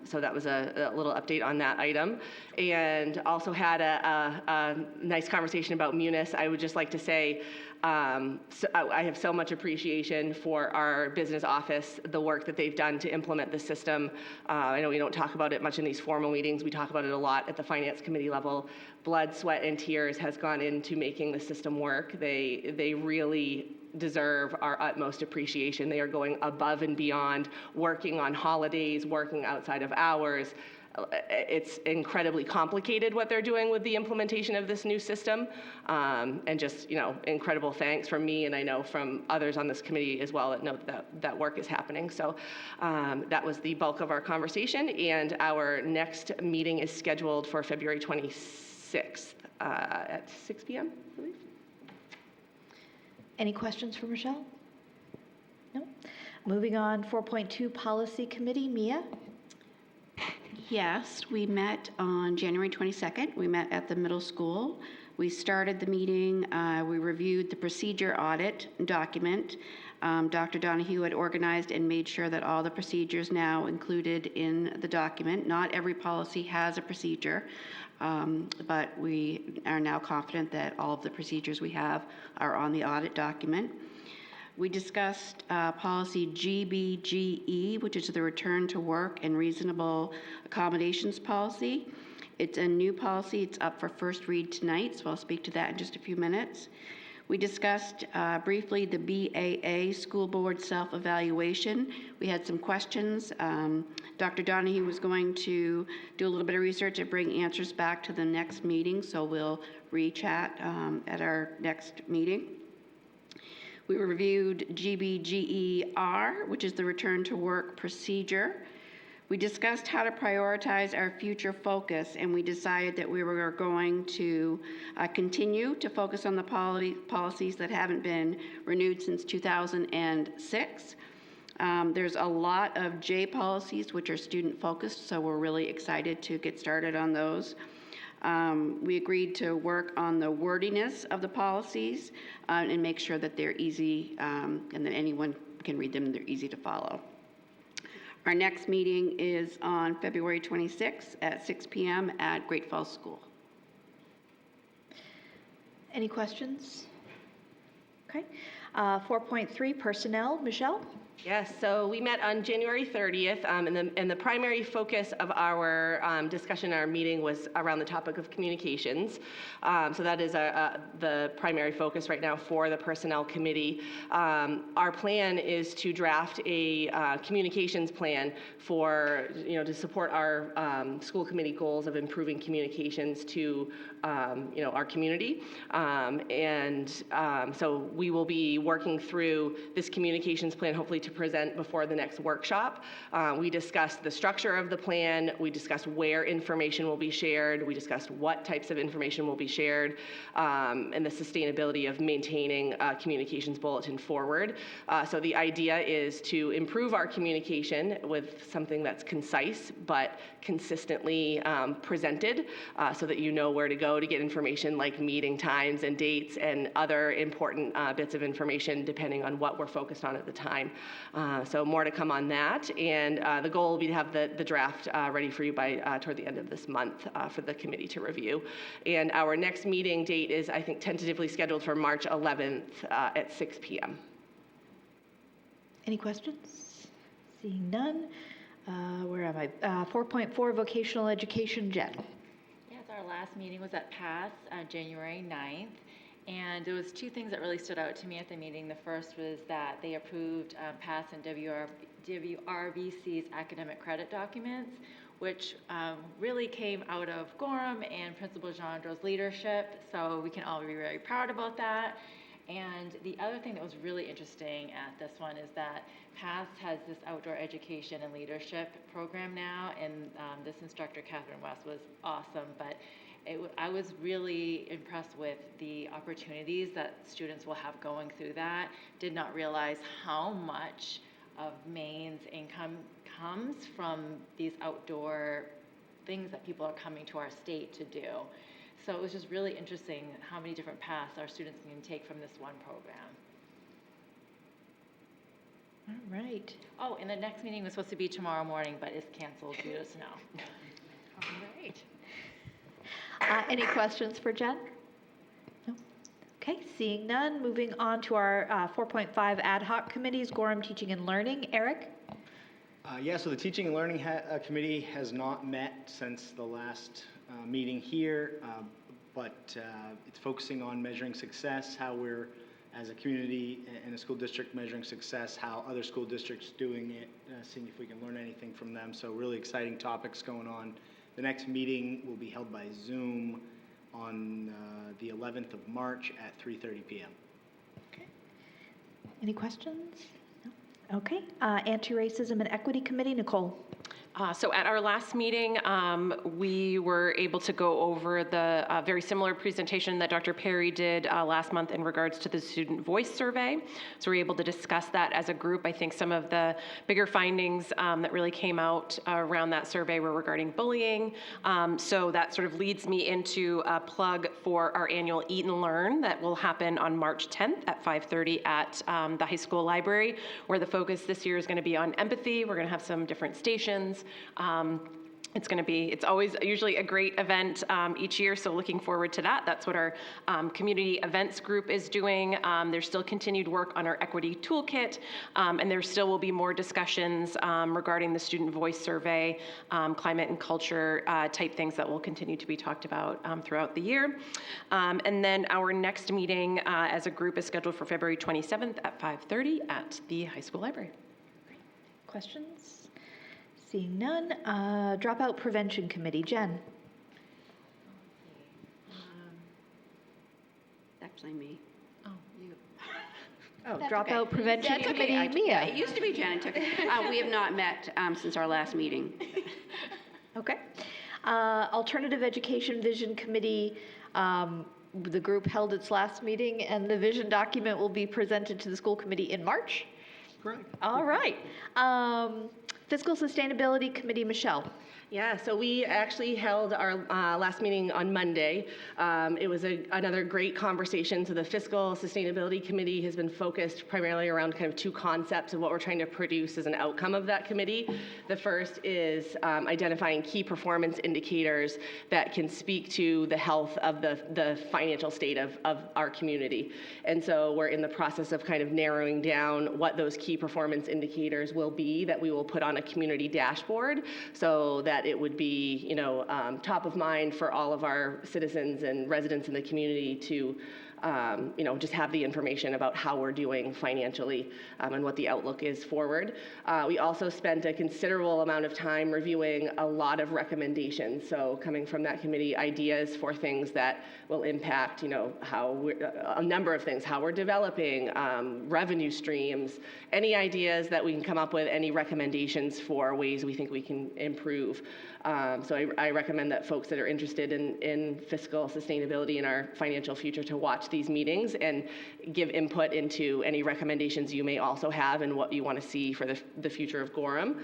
so that was a little update on that item. And also had a nice conversation about Munis. I would just like to say, so I have so much appreciation for our business office, the work that they've done to implement the system. I know we don't talk about it much in these formal meetings. We talk about it a lot at the finance committee level. Blood, sweat, and tears has gone into making the system work. They really deserve our utmost appreciation. They are going above and beyond, working on holidays, working outside of hours. It's incredibly complicated what they're doing with the implementation of this new system. And just, incredible thanks from me, and I know from others on this committee as well that know that work is happening. So that was the bulk of our conversation, and our next meeting is scheduled for February 26th at 6 p.m., I believe. Any questions for Michelle? No? Moving on, 4.2 Policy Committee. Mia? Yes, we met on January 22nd. We met at the middle school. We started the meeting, we reviewed the procedure audit document. Dr. Donahue had organized and made sure that all the procedures now included in the document. Not every policy has a procedure, but we are now confident that all of the procedures we have are on the audit document. We discussed policy GBGE, which is the return to work and reasonable accommodations policy. It's a new policy. It's up for first read tonight, so I'll speak to that in just a few minutes. We discussed briefly the BAA school board self-evaluation. We had some questions. Dr. Donahue was going to do a little bit of research and bring answers back to the next meeting, so we'll re-chat at our next meeting. We reviewed GBGER, which is the return to work procedure. We discussed how to prioritize our future focus, and we decided that we were going to continue to focus on the policies that haven't been renewed since 2006. There's a lot of J policies, which are student focused, so we're really excited to get started on those. We agreed to work on the wordiness of the policies and make sure that they're easy and that anyone can read them and they're easy to follow. Our next meeting is on February 26th at 6 p.m. at Great Falls School. Any questions? Okay. 4.3 Personnel. Michelle? Yes, so we met on January 30th, and the primary focus of our discussion, our meeting, was around the topic of communications. So that is the primary focus right now for the Personnel Committee. Our plan is to draft a communications plan for, to support our school committee goals of improving communications to our community. So we will be working through this communications plan, hopefully to present before the next workshop. We discussed the structure of the plan. We discussed where information will be shared. We discussed what types of information will be shared, and the sustainability of maintaining a communications bulletin forward. So the idea is to improve our communication with something that's concise but consistently presented, so that you know where to go to get information like meeting times and dates and other important bits of information depending on what we're focused on at the time. So more to come on that, and the goal will be to have the draft ready for you by toward the end of this month for the committee to review. And our next meeting date is, I think, tentatively scheduled for March 11th at 6 p.m. Any questions? Seeing none. Where am I? 4.4 vocational education, Jen. Yes, our last meeting was at PASS January 9th. And there was two things that really stood out to me at the meeting. The first was that they approved PASS and WRVC's academic credit documents, which really came out of Gorham and Principal Jandro's leadership. So we can all be very proud about that. And the other thing that was really interesting at this one is that PASS has this outdoor education and leadership program now, and this instructor, Catherine West, was awesome. But I was really impressed with the opportunities that students will have going through that. Did not realize how much of Maine's income comes from these outdoor things that people are coming to our state to do. So it was just really interesting how many different paths our students can take from this one program. All right. Oh, and the next meeting was supposed to be tomorrow morning, but it's canceled due to snow. All right. Any questions for Jen? No? Okay, seeing none, moving on to our 4.5 ad hoc committees, Gorham Teaching and Learning. Eric? Yeah, so the Teaching and Learning Committee has not met since the last meeting here, but it's focusing on measuring success, how we're, as a community and a school district, measuring success, how other school districts doing it, seeing if we can learn anything from them. So really exciting topics going on. The next meeting will be held by Zoom on the 11th of March at 3:30 p.m. Okay. Any questions? No? Okay. Anti-Racism and Equity Committee, Nicole. So at our last meeting, we were able to go over the very similar presentation that Dr. Perry did last month in regards to the Student Voice Survey. So we were able to discuss that as a group. I think some of the bigger findings that really came out around that survey were regarding bullying. So that sort of leads me into a plug for our annual Eat and Learn that will happen on March 10th at 5:30 at the high school library, where the focus this year is going to be on empathy. We're going to have some different stations. It's always usually a great event each year, so looking forward to that. That's what our community events group is doing. There's still continued work on our equity toolkit, and there still will be more discussions regarding the Student Voice Survey, climate and culture type things that will continue to be talked about throughout the year. And then our next meeting as a group is scheduled for February 27th at 5:30 at the high school library. Questions? Seeing none. Dropout Prevention Committee, Jen. Actually, me. Oh, you. Oh, That's Dropout okay. Prevention That's okay. Committee, Mia. It used to be Jen. We have not met since our last meeting. Okay. Alternative Education Vision Committee, the group held its last meeting, and the vision document will be presented to the school committee in March. Correct. All right. Fiscal Sustainability Committee, Michelle. Yeah, so we actually held our last meeting on Monday. It was another great conversation. So the Fiscal Sustainability Committee has been focused primarily around kind of two concepts of what we're trying to produce as an outcome of that committee. The first is identifying key performance indicators that can speak to the health of the financial state of our community. And so we're in the process of kind of narrowing down what those key performance indicators will be that we will put on a community dashboard, so that it would be, top of mind for all of our citizens and residents in the community to just have the information about how we're doing financially and what the outlook is forward. We also spent a considerable amount of time reviewing a lot of recommendations. So coming from that committee, ideas for things that will impact, how a number of things, how we're developing revenue streams, any ideas that we can come up with, any recommendations for ways we think we can improve. So I recommend that folks that are interested in fiscal sustainability in our financial future to watch these meetings and give input into any recommendations you may also have and what you want to see for the future of Gorham.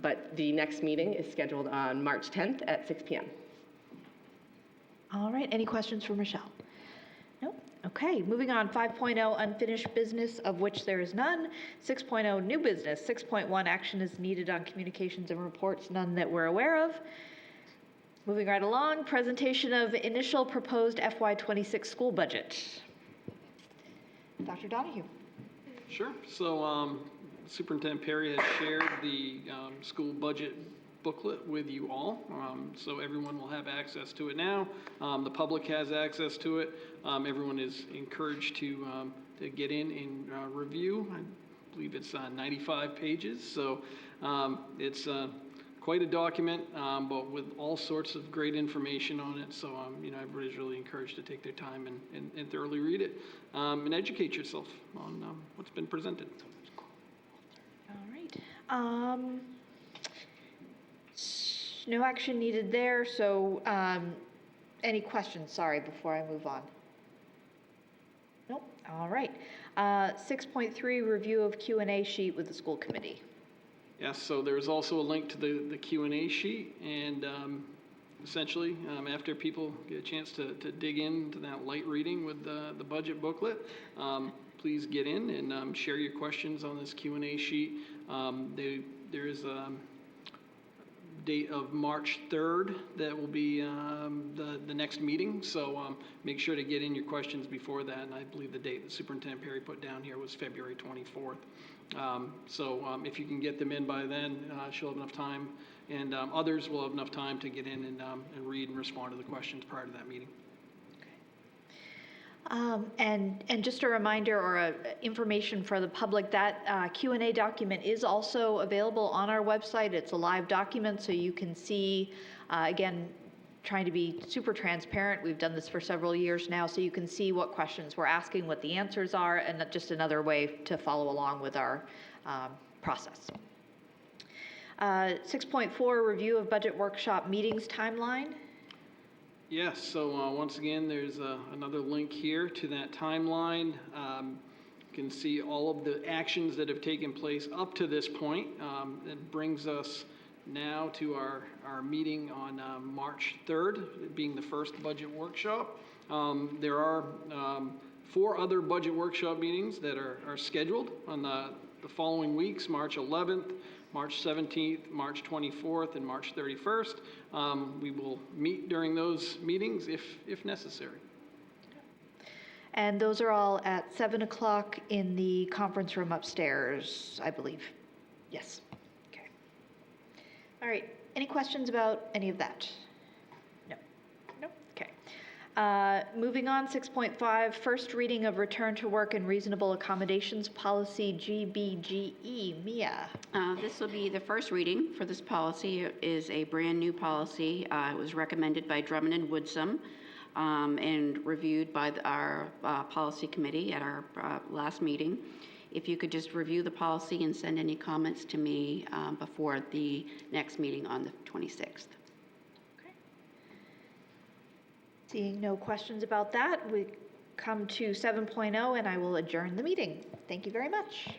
But the next meeting is scheduled on March 10th at 6 p.m. All right, any questions for Michelle? Nope. Okay, moving on, 5.0 unfinished business, of which there is none. 6.0 new business. 6.1 action is needed on communications and reports, none that we're aware of. Moving right along, presentation of initial proposed FY26 school budget. Dr. Donahue. Sure. So Superintendent Perry has shared the school budget booklet with you all, so everyone will have access to it now. The public has access to it. Everyone is encouraged to get in and review. I believe it's 95 pages, so it's quite a document, but with all sorts of great information on it. So everybody's really encouraged to take their time and thoroughly read it and educate yourself on what's been presented. All right. No action needed there, so any questions, sorry, before I move on? Nope, all right. 6.3, review of Q&A sheet with the school committee. Yes, so there's also a link to the Q&A sheet, and essentially, after people get a chance to dig into that light reading with the budget booklet, please get in and share your questions on this Q&A sheet. There is a date of March 3rd that will be the next meeting, so make sure to get in your questions before that, and I believe the date that Superintendent Perry put down here was February 24th. So if you can get them in by then, she'll have enough time, and others will have enough time to get in and read and respond to the questions prior to that meeting. And just a reminder or information for the public, that Q&A document is also available on our website. It's a live document, so you can see, again, trying to be super transparent. We've done this for several years now, so you can see what questions we're asking, what the answers are, and just another way to follow along with our process. 6.4, review of budget workshop meetings timeline. Yes, so once again, there's another link here to that timeline. You can see all of the actions that have taken place up to this point. It brings us now to our meeting on March 3rd, being the first budget workshop. There are 4 other budget workshop meetings that are scheduled on the following weeks, March 11th, March 17th, March 24th, and March 31st. We will meet during those meetings if necessary. And those are all at 7 o'clock in the conference room upstairs, I believe. Yes. Okay. All right. Any questions about any of that? No. No. Okay. Moving on, 6.5, first reading of return to work and reasonable accommodations policy GBGE. Mia. This will be the first reading for this policy. It is a brand new policy. It was recommended by Drummond and Woodsum and reviewed by our policy committee at our last meeting. If you could just review the policy and send any comments to me before the next meeting on the 26th. Seeing no questions about that, we come to 7.0 and I will adjourn the meeting. Thank you very much.